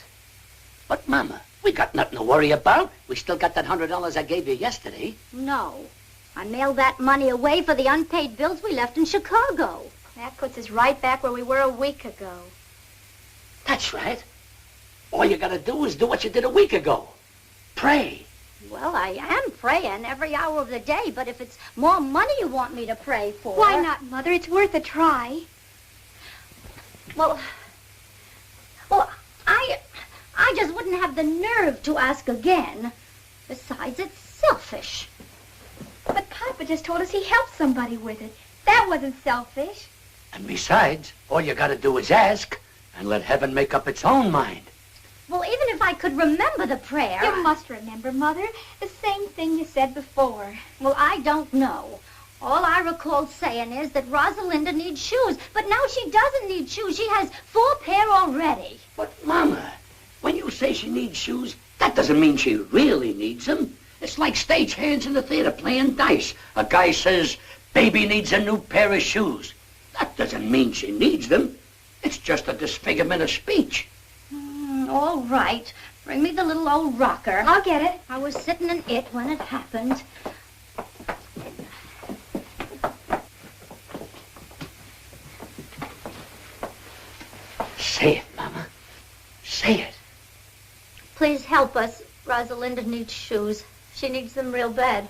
But, Mama, we got nothing to worry about. We still got that $100 I gave you yesterday. No. I mailed that money away for the unpaid bills we left in Chicago. That puts us right back where we were a week ago. That's right. All you gotta do is do what you did a week ago. Pray. Well, I am praying every hour of the day, but if it's more money you want me to pray for... Why not, Mother? It's worth a try. Well, I just wouldn't have the nerve to ask again. Besides, it's selfish. But Papa just told us he helped somebody with it. That wasn't selfish. And besides, all you gotta do is ask and let heaven make up its own mind. Well, even if I could remember the prayer... You must remember, Mother. The same thing you said before. Well, I don't know. All I recall saying is that Rosalinda needs shoes. But now she doesn't need shoes. She has 4 pair already. But, Mama, when you say she needs shoes, that doesn't mean she really needs them. It's like stage hands in the theater playing dice. A guy says, baby needs a new pair of shoes. That doesn't mean she needs them. It's just a disfigurement of speech. All right. Bring me the little old rocker. I'll get it. I was sitting in it when it happened. Say it, Mama. Say it. Please help us. Rosalinda needs shoes. She needs them real bad.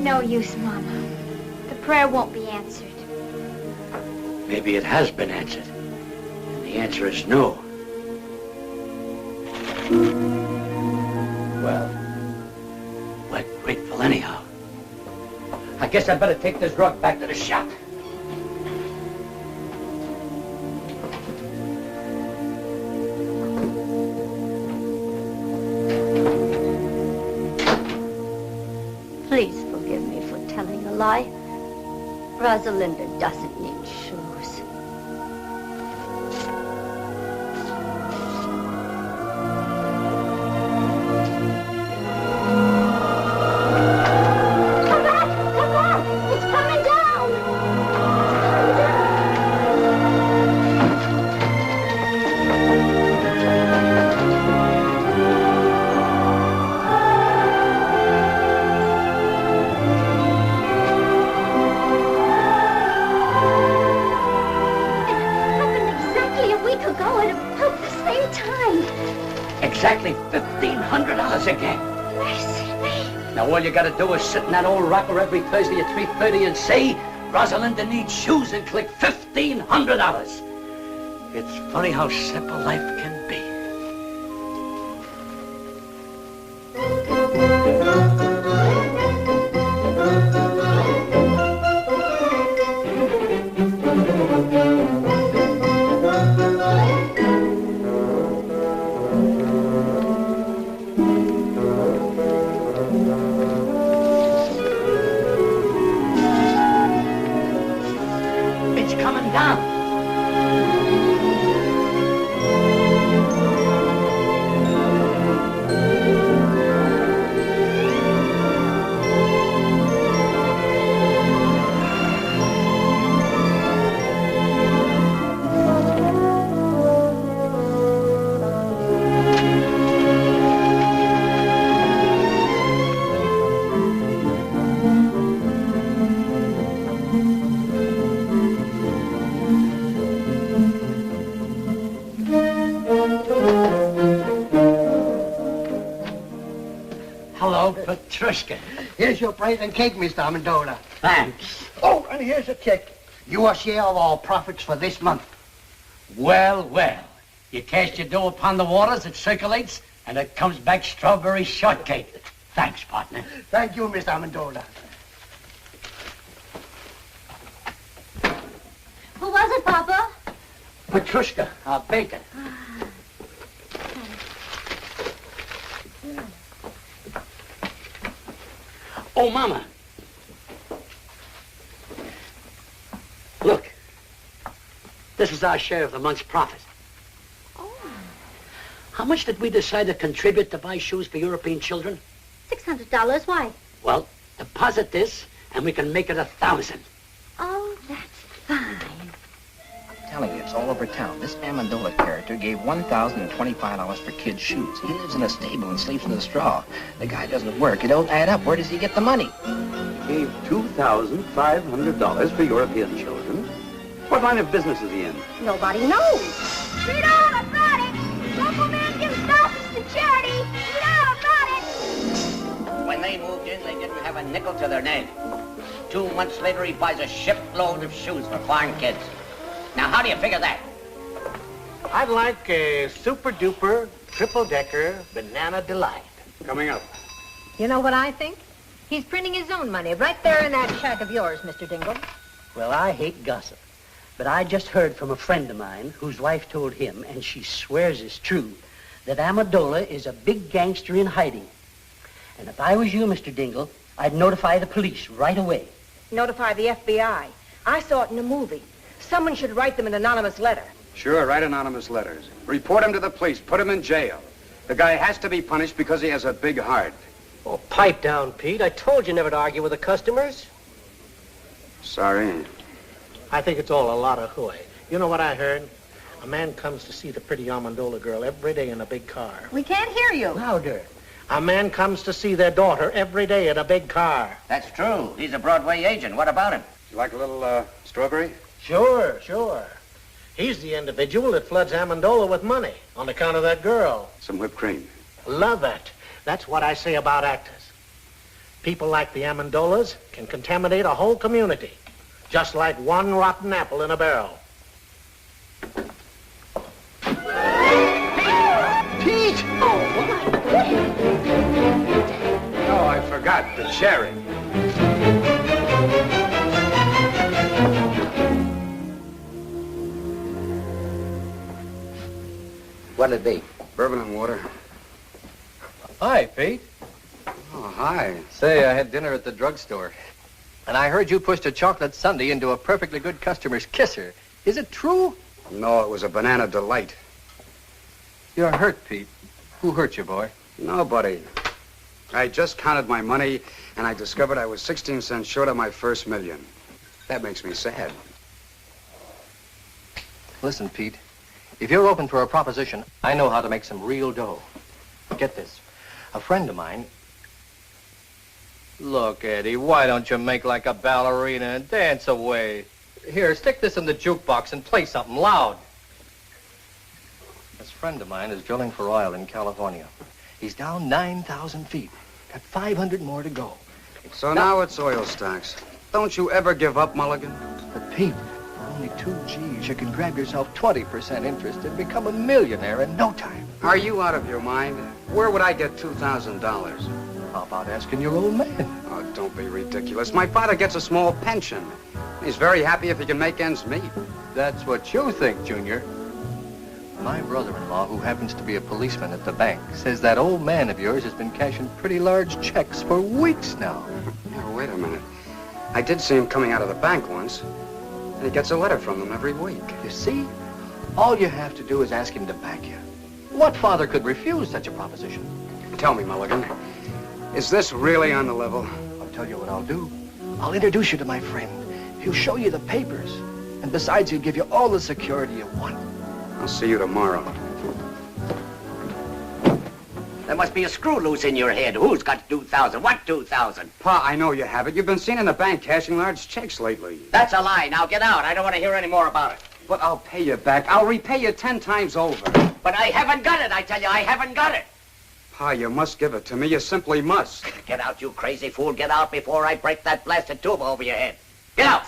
No use, Mama. The prayer won't be answered. Maybe it has been answered. And the answer is no. Well, we're grateful anyhow. I guess I'd better take this rug back to the shop. Please forgive me for telling a lie. Rosalinda doesn't need shoes. Come back! Come back! It's coming down! Exactly $1,500 again. Mercy me. Now all you gotta do is sit in that old rocker every Thursday at 3:30 and say, Rosalinda needs shoes, and click $1,500. It's funny how simple life can be. It's coming down. Petrushka. Here's your present cake, Mr. Amendola. Thanks. Oh, and here's a check. Your share of our profits for this month. Well, well. You cast your dough upon the waters, it circulates, and it comes back strawberry shortcake. Thanks, partner. Thank you, Mr. Amendola. Who was it, Papa? Petrushka, our baker. Oh, Mama. Look. This is our share of the month's profit. Oh. How much did we decide to contribute to buy shoes for European children? $600. Why? Well, deposit this, and we can make it 1,000. Oh, that's fine. I'm telling you, it's all over town. This Amendola character gave $1,025 for kids' shoes. He lives in a stable and sleeps in the straw. The guy doesn't work. It don't add up. Where does he get the money? He gave $2,500 for European children. What line of business is he in? Nobody knows. Read all about it. Local man gives thousands to charity. Read all about it. When they moved in, they didn't have a nickel to their name. 2 months later, he buys a shipload of shoes for foreign kids. Now, how do you figure that? I'd like a super-duper, triple-decker banana delight. Coming up. You know what I think? He's printing his own money right there in that shack of yours, Mr. Dingle. Well, I hate gossip. But I just heard from a friend of mine whose wife told him, and she swears it's true, that Amendola is a big gangster in hiding. And if I was you, Mr. Dingle, I'd notify the police right away. Notify the FBI. I saw it in a movie. Someone should write them an anonymous letter. Sure, write anonymous letters. Report him to the police. Put him in jail. The guy has to be punished because he has a big heart. Oh, pipe down, Pete. I told you never to argue with the customers. Sorry. I think it's all a lot of hooey. You know what I heard? A man comes to see the pretty Amendola girl every day in a big car. We can't hear you. Louder. A man comes to see their daughter every day in a big car. That's true. He's a Broadway agent. What about him? You like a little, strawberry? Sure, sure. He's the individual that floods Amendola with money on account of that girl. Some whipped cream. Love it. That's what I say about actors. People like the Amendolas can contaminate a whole community, just like one rotten apple in a barrel. Pete! Oh, I forgot the cherry. What'll it be? Bourbon and water. Hi, Pete. Oh, hi. Say, I had dinner at the drugstore. And I heard you pushed a chocolate sundae into a perfectly good customer's kisser. Is it true? No, it was a banana delight. You're hurt, Pete. Who hurt you, boy? Nobody. I just counted my money, and I discovered I was 16 cents short of my first million. That makes me sad. Listen, Pete. If you're open for a proposition, I know how to make some real dough. Get this. A friend of mine... Look, Eddie, why don't you make like a ballerina and dance away? Here, stick this in the jukebox and play something loud. This friend of mine is drilling for oil in California. He's down 9,000 feet. Got 500 more to go. So now it's oil stocks. Don't you ever give up, Mulligan? But Pete, for only 2 G's, you can grab yourself 20% interest and become a millionaire in no time. Are you out of your mind? Where would I get $2,000? How about asking your old man? Oh, don't be ridiculous. My father gets a small pension. He's very happy if he can make ends meet. That's what you think, Junior. My brother-in-law, who happens to be a policeman at the bank, says that old man of yours has been cashing pretty large checks for weeks now. Now, wait a minute. I did see him coming out of the bank once. And he gets a letter from them every week. You see? All you have to do is ask him to back you. What father could refuse such a proposition? Tell me, Mulligan, is this really on the level? I'll tell you what I'll do. I'll introduce you to my friend. He'll show you the papers. And besides, he'll give you all the security you want. I'll see you tomorrow. There must be a screw loose in your head. Who's got 2,000? What 2,000? Pa, I know you have it. You've been seen in the bank cashing large checks lately. That's a lie. Now get out. I don't want to hear any more about it. But I'll pay you back. I'll repay you 10 times over. But I haven't got it, I tell you. I haven't got it. Pa, you must give it to me. You simply must. Get out, you crazy fool. Get out before I break that blasted tube over your head. Get out!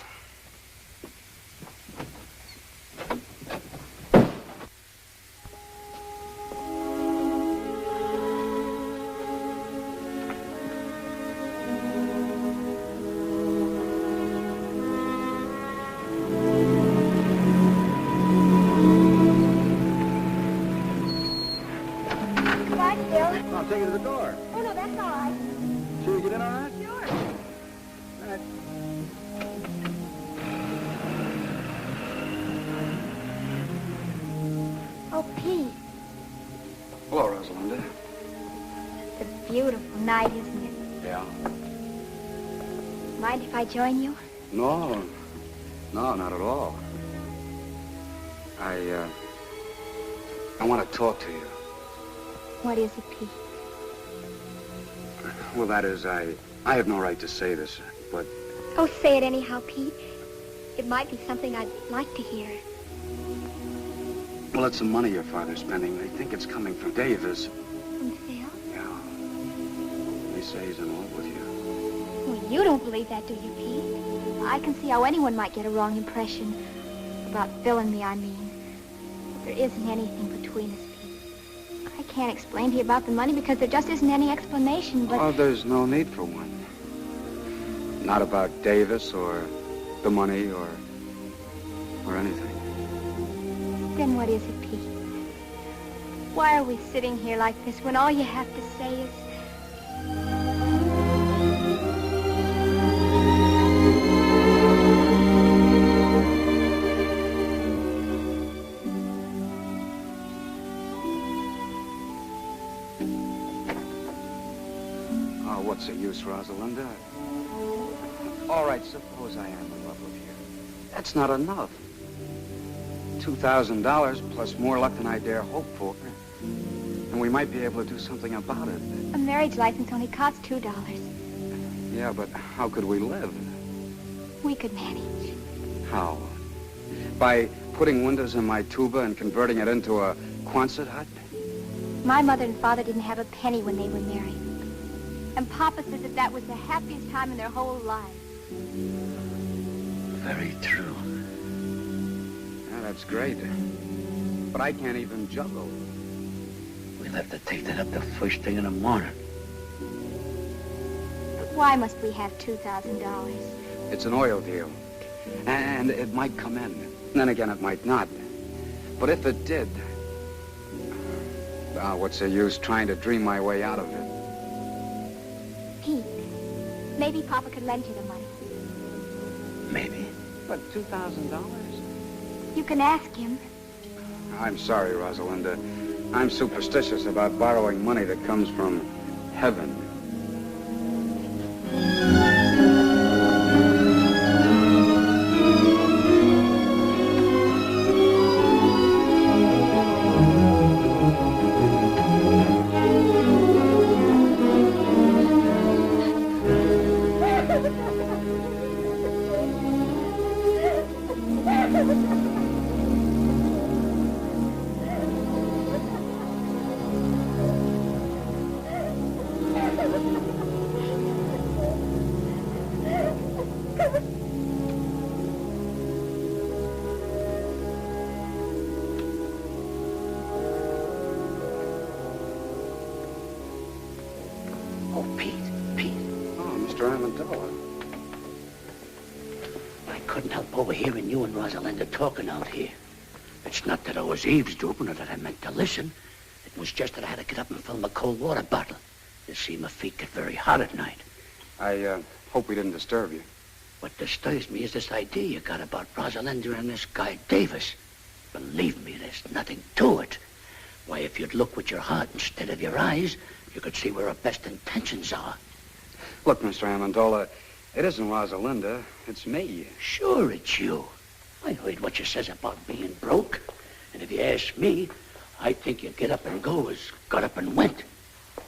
I'll take you to the door. Oh, no, that's all right. Sure you get in all right? Sure. All right. Oh, Pete, Hello, Rosalinda. it's a beautiful night, isn't it? Yeah. Mind if I join you? No, not at all. I want to talk to you. What is it, Pete? Well, that is, I have no right to say this, but Oh, say it anyhow, Pete. It might be something I'd like to hear. well, it's the money your father's spending. They think it's coming from Davis. From Phil? Yeah. They say he's in love with you. Well, you don't believe that, do you, Pete? I can see how anyone might get a wrong impression. About Phil and me, I mean. But there isn't anything between us, Pete. I can't explain to you about the money because there just isn't any explanation, but... Oh, there's no need for one. Not about Davis or the money or anything. Then what is it, Pete? Why are we sitting here like this when all you have to say is... Oh, what's the use, Rosalinda? All right, suppose I am in love with you. That's not enough. $2,000 plus more luck than I dare hope for. And we might be able to do something about it. A marriage license only costs $2. Yeah, but how could we live? We could manage. How? By putting windows in my tuba and converting it into a Quonset hut? My mother and father didn't have a penny when they were married. And Papa says that that was the happiest time in their whole lives. Very true. Yeah, that's great. But I can't even juggle. We'll have to take that up the first thing in the morning. But why must we have $2,000? It's an oil deal. And it might come in. And then again, it might not. But if it did... what's the use trying to dream my way out of it? Pete, maybe Papa could lend you the money. Maybe. But $2,000? You can ask him. I'm sorry, Rosalinda. I'm superstitious about borrowing money that comes from heaven. Overhearing you and Rosalinda talking out here. It's not that I was eavesdropping or that I meant to listen. It was just that I had to get up and fill my cold water bottle. You see, my feet get very hot at night. I hope we didn't disturb you. What disturbs me is this idea you got about Rosalinda and this guy Davis. Believe me, there's nothing to it. Why, if you'd look with your heart instead of your eyes, you could see where our best intentions are. Look, Mr. Amendola, it isn't Rosalinda, it's me. Sure, it's you. I heard what you says about being broke. And if you ask me, I think you get up and go as got up and went.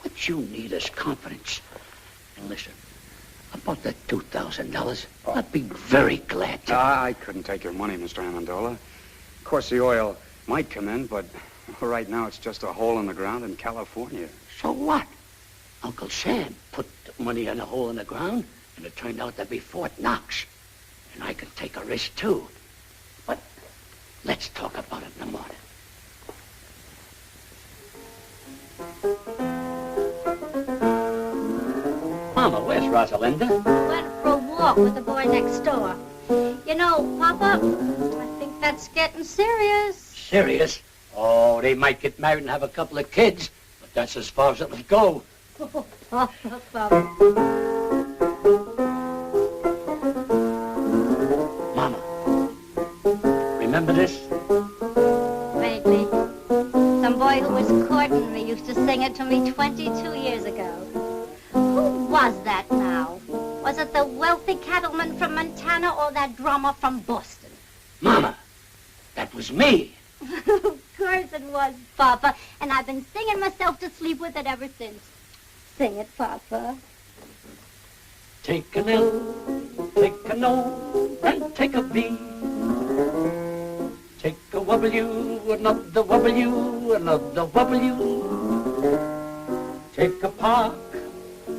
What you need is confidence. And listen, about that $2,000, I'd be very glad to. I couldn't take your money, Mr. Amendola. Of course, the oil might come in, but Well, right now it's just a hole in the ground in California. So what? Uncle Sam put money in a hole in the ground, and it turned out to be Fort Knox. And I can take a risk, too. But let's talk about it in the morning. Mama, where's Rosalinda? Went for a walk with the boy next door. You know, Papa, I think that's getting serious. Serious? Oh, they might get married and have a couple of kids, but that's as far as it'll go. Oh, Papa. Mama, remember this? Vaguely. Some boy who was courting me used to sing it to me 22 years ago. Who was that now? Was it the wealthy cattleman from Montana or that drummer from Boston? Mama, that was me. Of course it was, Papa. And I've been singing myself to sleep with it ever since. Sing it, Papa. Take an L, take an O, and take a B. Take a W, another W, another W. Take a park,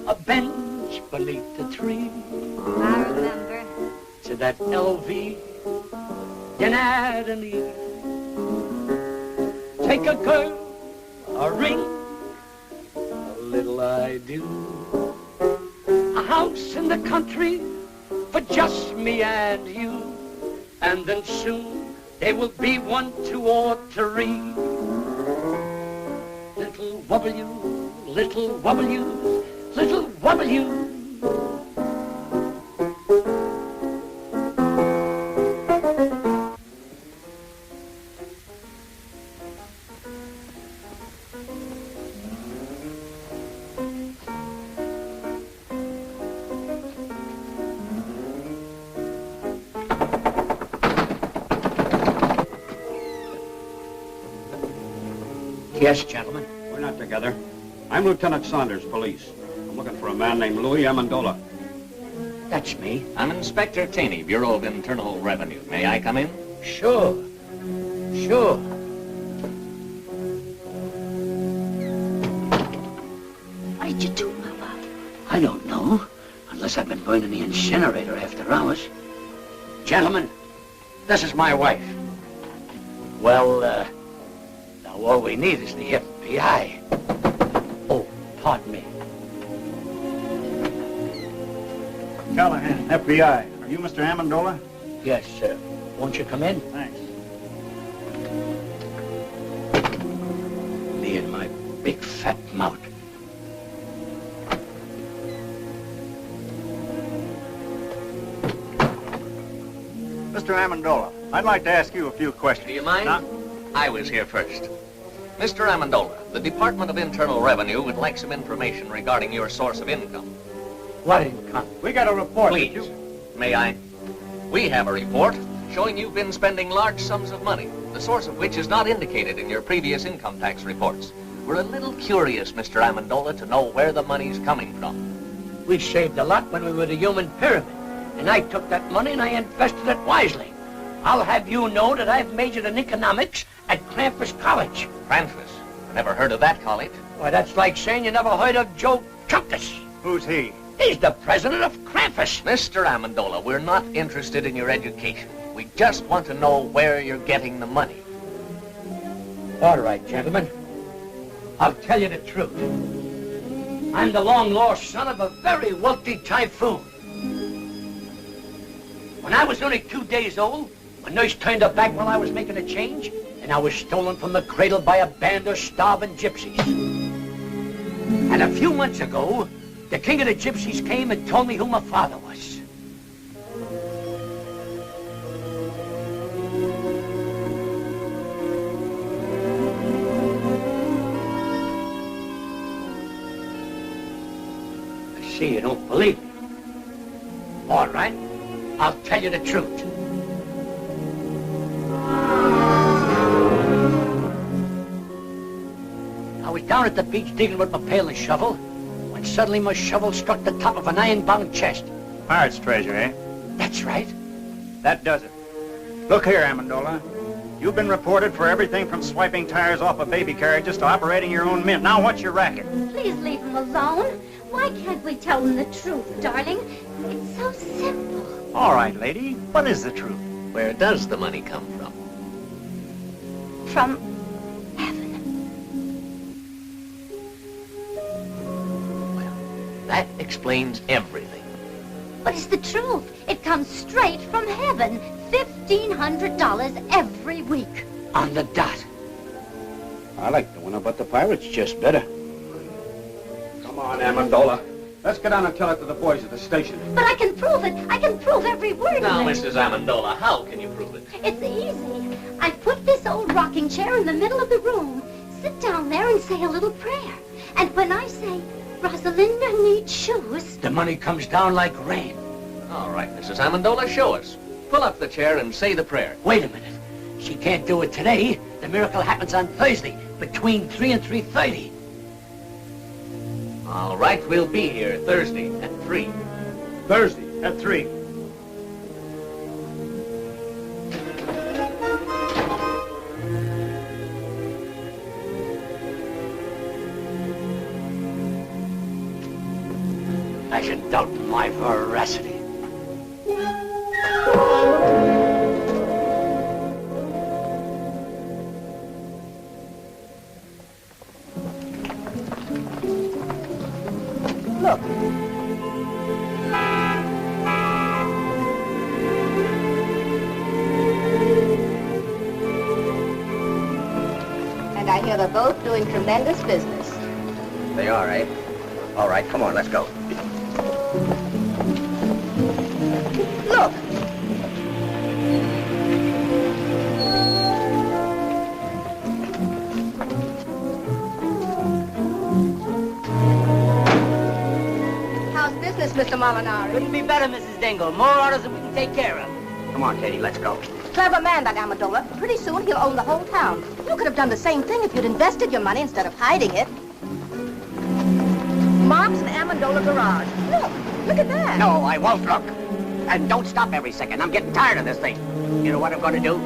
a bench beneath the tree. I remember. To that LV, then add an E. Take a girl, a ring, a little I do. A house in the country for just me and you. And then soon there will be 1, 2, or 3. Little W, little W, little W. Yes, gentlemen. We're not together. I'm Lieutenant Saunders, police. I'm looking for a man named Louis Amendola. That's me. I'm Inspector Taney, Bureau of Internal Revenue. May I come in? Sure. Sure. What did you do, Mama? I don't know. Unless I've been burning the incinerator after hours. Gentlemen, this is my wife. Well, now all we need is the FBI. Oh, pardon me. Callahan, FBI. Are you Mr. Amendola? Yes, sir. Won't you come in? Thanks. Me and my big fat mouth. Mr. Amendola, I'd like to ask you a few questions. Do you mind? I was here first. Mr. Amendola, the Department of Internal Revenue would like some information regarding your source of income. What income? We got a report. Please, may I? We have a report showing you've been spending large sums of money, the source of which is not indicated in your previous income tax reports. We're a little curious, Mr. Amendola, to know where the money's coming from. We saved a lot when we were the human pyramid, and I took that money and I invested it wisely. I'll have you know that I've majored in economics at Krampus College. Krampus? I never heard of that college. Why, that's like saying you never heard of Joe Chunkus. Who's he? He's the president of Krampus. Mr. Amendola, we're not interested in your education. We just want to know where you're getting the money. All right, gentlemen. I'll tell you the truth. I'm the long-lost son of a very wealthy typhoon. When I was only 2 days old, my nurse turned her back while I was making a change, and I was stolen from the cradle by a band of starving gypsies. And a few months ago, the king of the gypsies came and told me who my father was. I see you don't believe me. All right, I'll tell you the truth. I was down at the beach digging with my pail and shovel, when suddenly my shovel struck the top of an iron-bound chest. Pirate's treasure, eh? That's right. That does it. Look here, Amendola. You've been reported for everything from swiping tires off of baby carriages to operating your own mint. Now, what's your racket? Please leave him alone. Why can't we tell him the truth, darling? It's so simple. All right, lady. What is the truth? Where does the money come from? From That explains everything. But it's the truth. It comes straight from heaven. $1,500 every week. On the dot. I like the one about the pirates just better. Come on, Amendola. Let's get on and tell it to the boys at the station. But I can prove it. I can prove every word Now, of it. Mrs. Amendola, how can you prove it? It's easy. I put this old rocking chair in the middle of the room, sit down there and say a little prayer. And when I say, Rosalinda needs shoes, The money comes down like rain. All right, Mrs. Amendola, show us. Pull up the chair and say the prayer. Wait a minute. She can't do it today. The miracle happens on Thursday, between 3 and 3:30. All right, we'll be here Thursday at 3. Thursday at 3. I should doubt my veracity. Look. And I hear they're both doing tremendous business. They are, eh? All right, come on, let's go. Look. How's business, Mr. Molinari? Couldn't be better, Mrs. Dingle. More orders than we can take care of. Come on, Katie, let's go. Clever man, that Amendola. Pretty soon he'll own the whole town. You could have done the same thing if you'd invested your money instead of hiding it. Mom's an Amendola garage. Look at that. No, I won't look. And don't stop every second. I'm getting tired of this thing. You know what I'm going to do?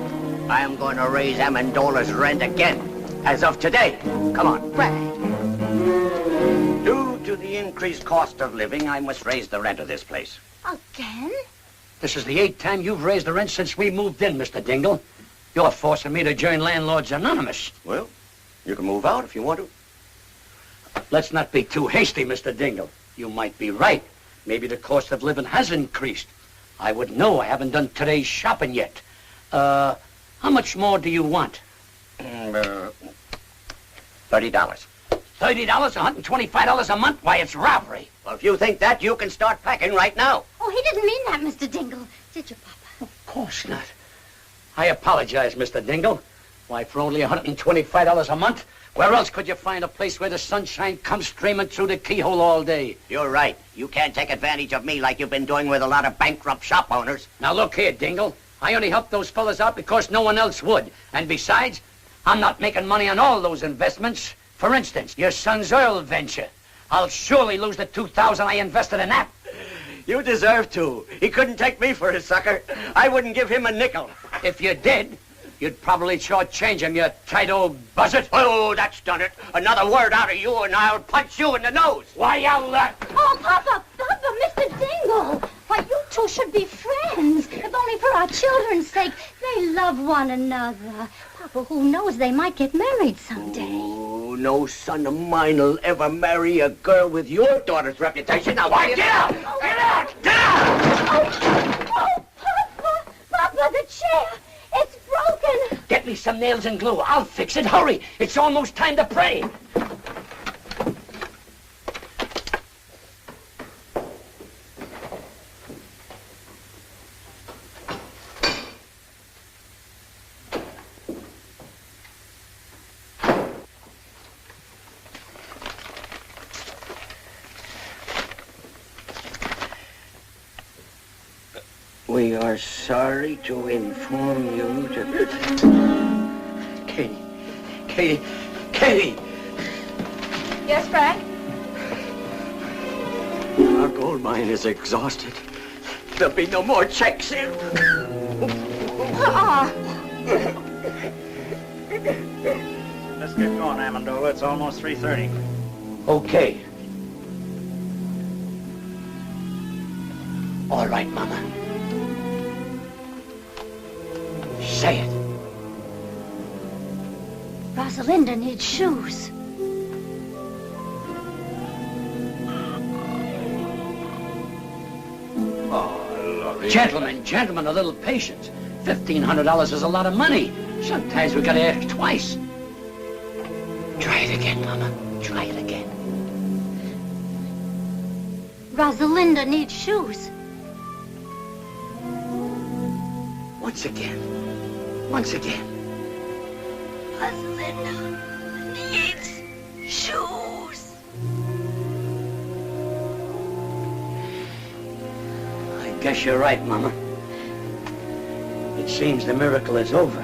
I'm going to raise Amendola's rent again. As of today. Come on. Frank. Due to the increased cost of living, I must raise the rent of this place. Again? This is the 8th time you've raised the rent since we moved in, Mr. Dingle. You're forcing me to join Landlords Anonymous. Well, you can move out if you want to. Let's not be too hasty, Mr. Dingle. You might be right. Maybe the cost of living has increased. I wouldn't know. I haven't done today's shopping yet. How much more do you want? $30. $30? $125 a month? Why, it's robbery. Well, if you think that, you can start packing right now. Oh, he didn't mean that, Mr. Dingle. Did you, Papa? Of course not. I apologize, Mr. Dingle. Why, for only $125 a month? Where else could you find a place where the sunshine comes streaming through the keyhole all day? You're right. You can't take advantage of me like you've been doing with a lot of bankrupt shop owners. Now, look here, Dingle. I only helped those fellas out because no one else would. And besides, I'm not making money on all those investments. For instance, your son's oil venture. I'll surely lose the $2,000 I invested in that. You deserve to. He couldn't take me for a sucker. I wouldn't give him a nickel. If you did, you'd probably shortchange him, you tight old buzzard. Oh, that's done it. Another word out of you and I'll punch you in the nose. Why, I'll... Oh, Papa, Mr. Dingle. Why, you two should be friends. If only for our children's sake. They love one another. Papa, who knows, they might get married someday. Oh, no son of mine will ever marry a girl with your daughter's reputation. Now, why, get out! Get out! Get out! Oh, Papa, the chair. It's broken. Get me some nails and glue. I'll fix it. Hurry. It's almost time to pray. We are sorry to inform you that... Katie! Yes, Frank? Our gold mine is exhausted. There'll be no more checks in. Let's get going, Amendola. It's almost 3:30. Okay. All right, Mama. Say it. Rosalinda needs shoes. Gentlemen, a little patience. $1,500 is a lot of money. Sometimes we gotta ask twice. Try it again, Mama. Try it again. Rosalinda needs shoes. Once again. Once again. Rosalinda needs shoes. I guess you're right, Mama. It seems the miracle is over.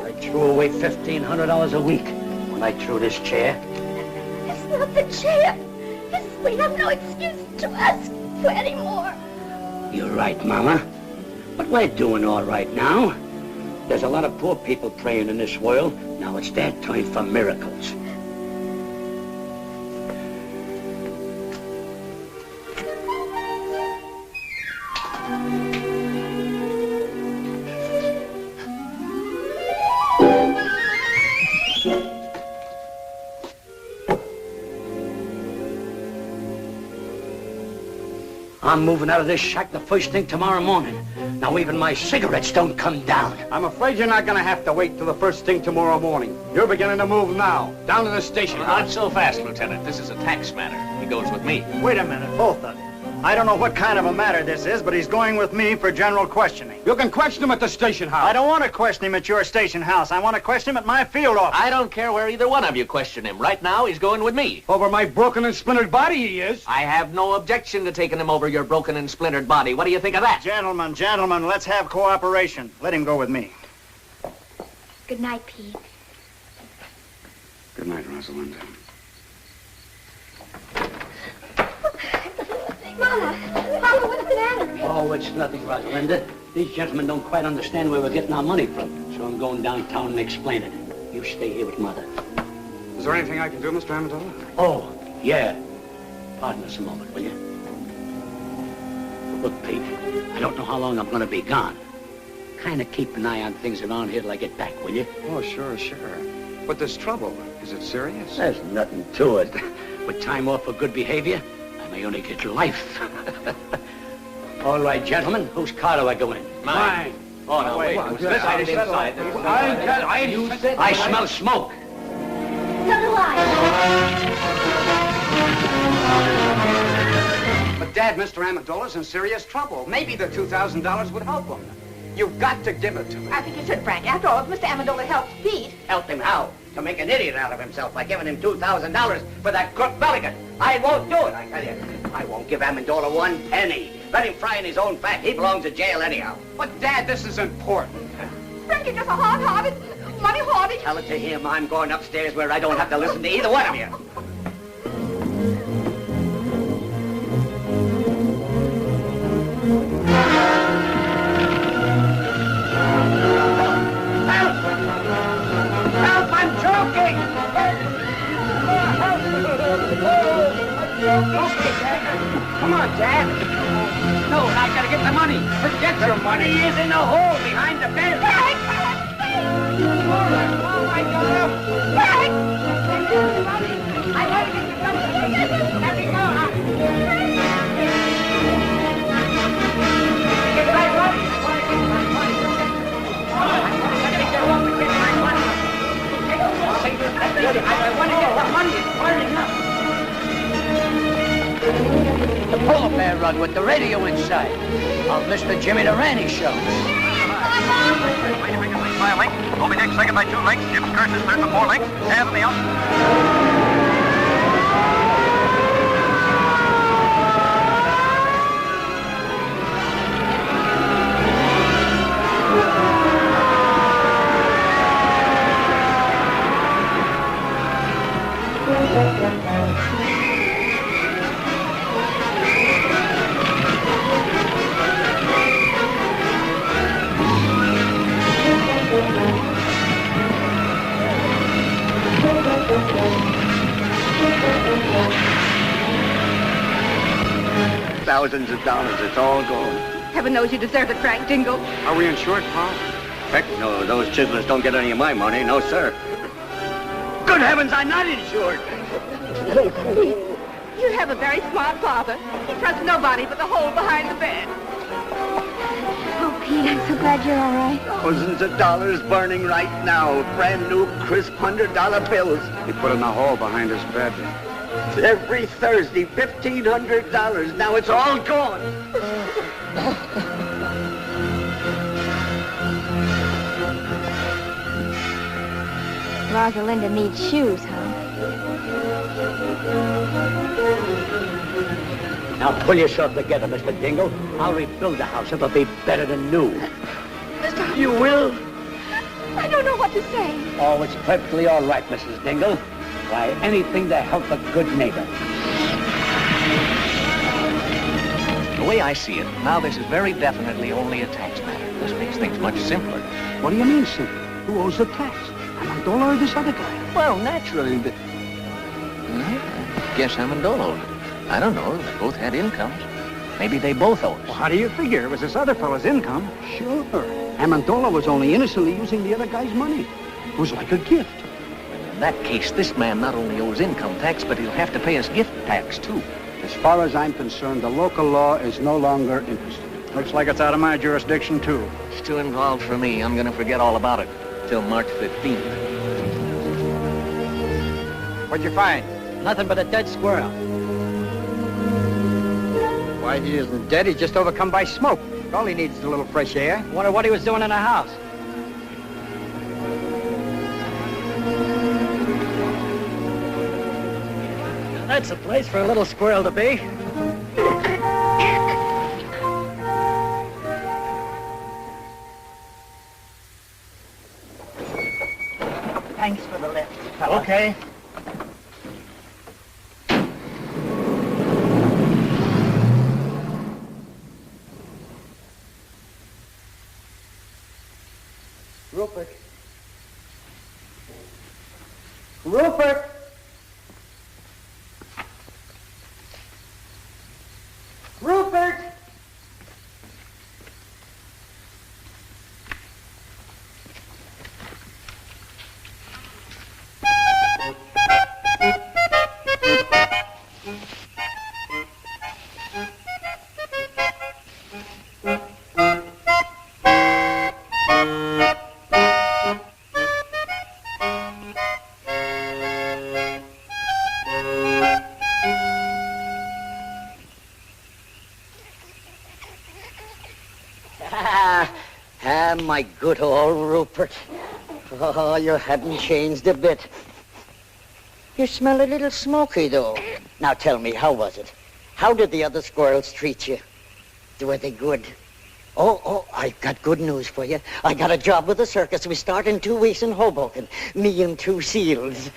I threw away $1,500 a week when I threw this chair. It's not the chair. We have no excuse to ask for any more. You're right, Mama. But we're doing all right now. There's a lot of poor people praying in this world. Now it's their time for miracles. I'm moving out of this shack the first thing tomorrow morning. Now even my cigarettes don't come down. I'm afraid you're not going to have to wait till the first thing tomorrow morning. You're beginning to move now, down to the station. Not so fast, Lieutenant. This is a tax matter. He goes with me. Wait a minute, both of you. I don't know what kind of a matter this is, but he's going with me for general questioning. You can question him at the station house. I don't want to question him at your station house. I want to question him at my field office. I don't care where either one of you question him. Right now, he's going with me. Over my broken and splintered body, he is. I have no objection to taking him over your broken and splintered body. What do you think of that? Gentlemen, let's have cooperation. Let him go with me. Good night, Pete. Good night, Rosalinda. Mama, what's the matter? Oh, it's nothing, Rosalinda. These gentlemen don't quite understand where we're getting our money from. So I'm going downtown and explaining it. You stay here with Mother. Is there anything I can do, Mr. Amendola? Oh, yeah. Pardon us a moment, will you? Look, Pete, I don't know how long I'm going to be gone. Kind of keep an eye on things around here till I get back, will you? Oh, sure. But there's trouble. Is it serious? There's nothing to it. With time off for good behavior, I may only get life. All right, gentlemen, whose car do I go in? Mine. Oh, no, wait. I didn't inside. I smell smoke. So do I. But, Dad, Mr. Amendola's in serious trouble. Maybe the $2,000 would help him. You've got to give it to him. I think you should, Frank. After all, if Mr. Amendola helped Pete... Helped him how? To make an idiot out of himself by giving him $2,000 for that crook Belligan. I won't do it, I tell you. I won't give Amendola one penny. Let him fry in his own fat. He belongs in jail anyhow. But, Dad, this is important. Frank, you're just a hard-hearted, money-hoarding... Tell it to him. I'm going upstairs where I don't have to listen to either one of you. Help! I'm choking! Come on, Dad. No, I gotta get the money. Forget your money. He is in the hole behind the bed. Frank! Oh, my God! Frank! I want to get the money. Let me go. Get my money. I want to get my money. I want to get my money. I want to get the money. It's burning up. The polar bear rug with the radio inside. Of Mr. Jimmy Durante show. By a length. Moby Dick second by 2 lengths. Jim Curtis third by 4 lengths. Half in the out. thousands of dollars. It's all gone. Heaven knows you deserve it, Frank Dingle. Are we insured, Pa? Heck no, those chiselers don't get any of my money. No, sir. Good heavens, I'm not insured. You have a very smart father. He trusts nobody but the hole behind the bed. Oh, Pete, I'm so glad you're all right. Thousands of dollars burning right now. Brand new, crisp $100 bills. He put it in the hole behind his bed. Every Thursday, $1,500. Now it's all gone. Rosalinda needs shoes, huh? Now pull yourself together, Mr. Dingle. I'll rebuild the house. It'll be better than new. You will? I don't know what to say. Oh, it's perfectly all right, Mrs. Dingle. Why, anything to help a good neighbor. The way I see it, now this is very definitely only a tax matter. This makes things much simpler. What do you mean, simple? Who owes the tax? Amendola or this other guy? Well, naturally, but... I guess Amendola owed it. I don't know. They both had incomes. Maybe they both owe us. Well, how do you figure? It was this other fellow's income. Sure. Amendola was only innocently using the other guy's money. It was like a gift. In that case, this man not only owes income tax, but he'll have to pay us gift tax, too. As far as I'm concerned, the local law is no longer interested. Looks like it's out of my jurisdiction, too. It's too involved for me. I'm going to forget all about it till March 15th. What'd you find? Nothing but a dead squirrel. Why, he isn't dead. He's just overcome by smoke. All he needs is a little fresh air. Wonder what he was doing in the house. That's a place for a little squirrel to be. Thanks for the lift, fella. Okay. Rupert. Rupert! Rupert! My good old Rupert. Oh, you haven't changed a bit. You smell a little smoky, though. Now tell me, how was it? How did the other squirrels treat you? Were they good? Oh, I've got good news for you. I got a job with the circus. We start in 2 weeks in Hoboken. Me and 2 seals.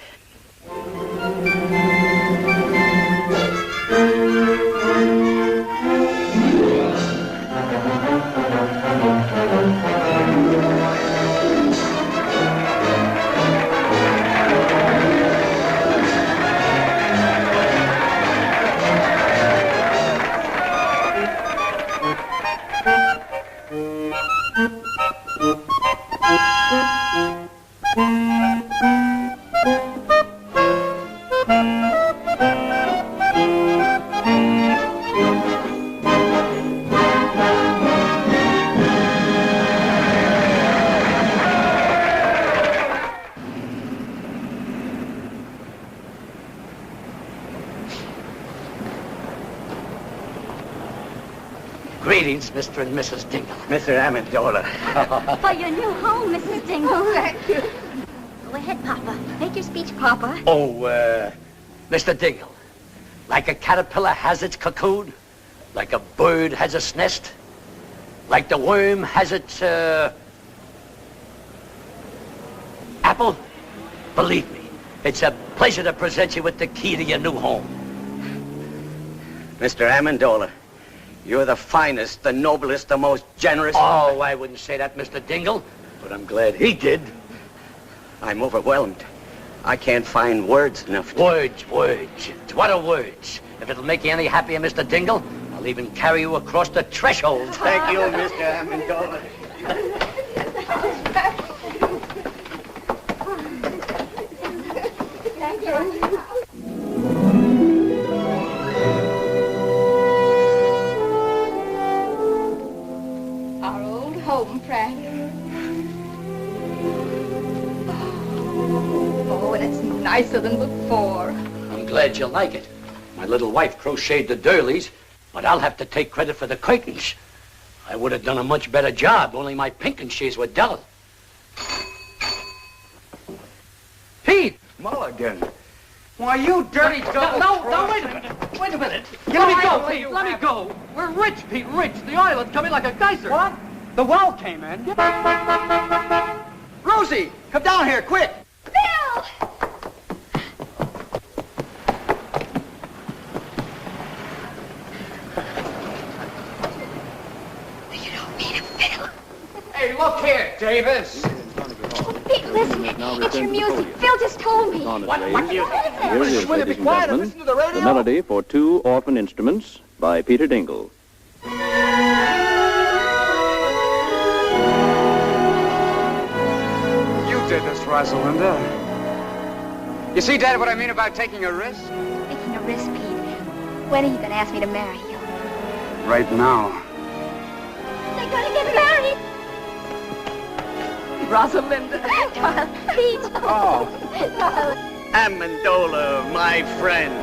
Greetings, Mr. and Mrs. Dingle. Mr. Amendola. For your new home, Mrs. Dingle. Oh, thank you. Go ahead, Papa. Make your speech, Papa. Oh, Mr. Dingle, like a caterpillar has its cocoon, like a bird has its nest, like the worm has its, apple, believe me, it's a pleasure to present you with the key to your new home. Mr. Amendola, you're the finest, the noblest, the most generous... Oh, I wouldn't say that, Mr. Dingle, but I'm glad he did. I'm overwhelmed. I can't find words enough to... Words. What are words? If it'll make you any happier, Mr. Dingle, I'll even carry you across the threshold. Thank you, Mr. Amendola. Our old home, Frank. Oh, and it's nicer than before. I'm glad you like it. My little wife crocheted the doilies, but I'll have to take credit for the curtains. I would have done a much better job, only my pinking shears were dull. Pete! Mulligan. Why, you dirty double No, wait a minute. Wait a minute. Let me go, Pete. Let me go. We're rich, Pete, rich. The oil is coming like a geyser. What? The well came in. Rosie, come down here, quick. Bill! You don't mean it, Phil. Hey, look here, Davis. Pete, listen. It's your music. Phil just told me. What music? Here it is, Will you be ladies and quiet and gentlemen, listen to the radio? the melody for Two Orphan Instruments by Peter Dingle. You did this, Rosalinda. You see, Dad, what I mean about taking a risk? Taking a risk, Pete. When are you going to ask me to marry you? Right now. They're going to get married. Rosalinda. Darling, Pete. Oh. Darling. Amendola, my friend.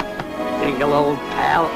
Dingle, old pal.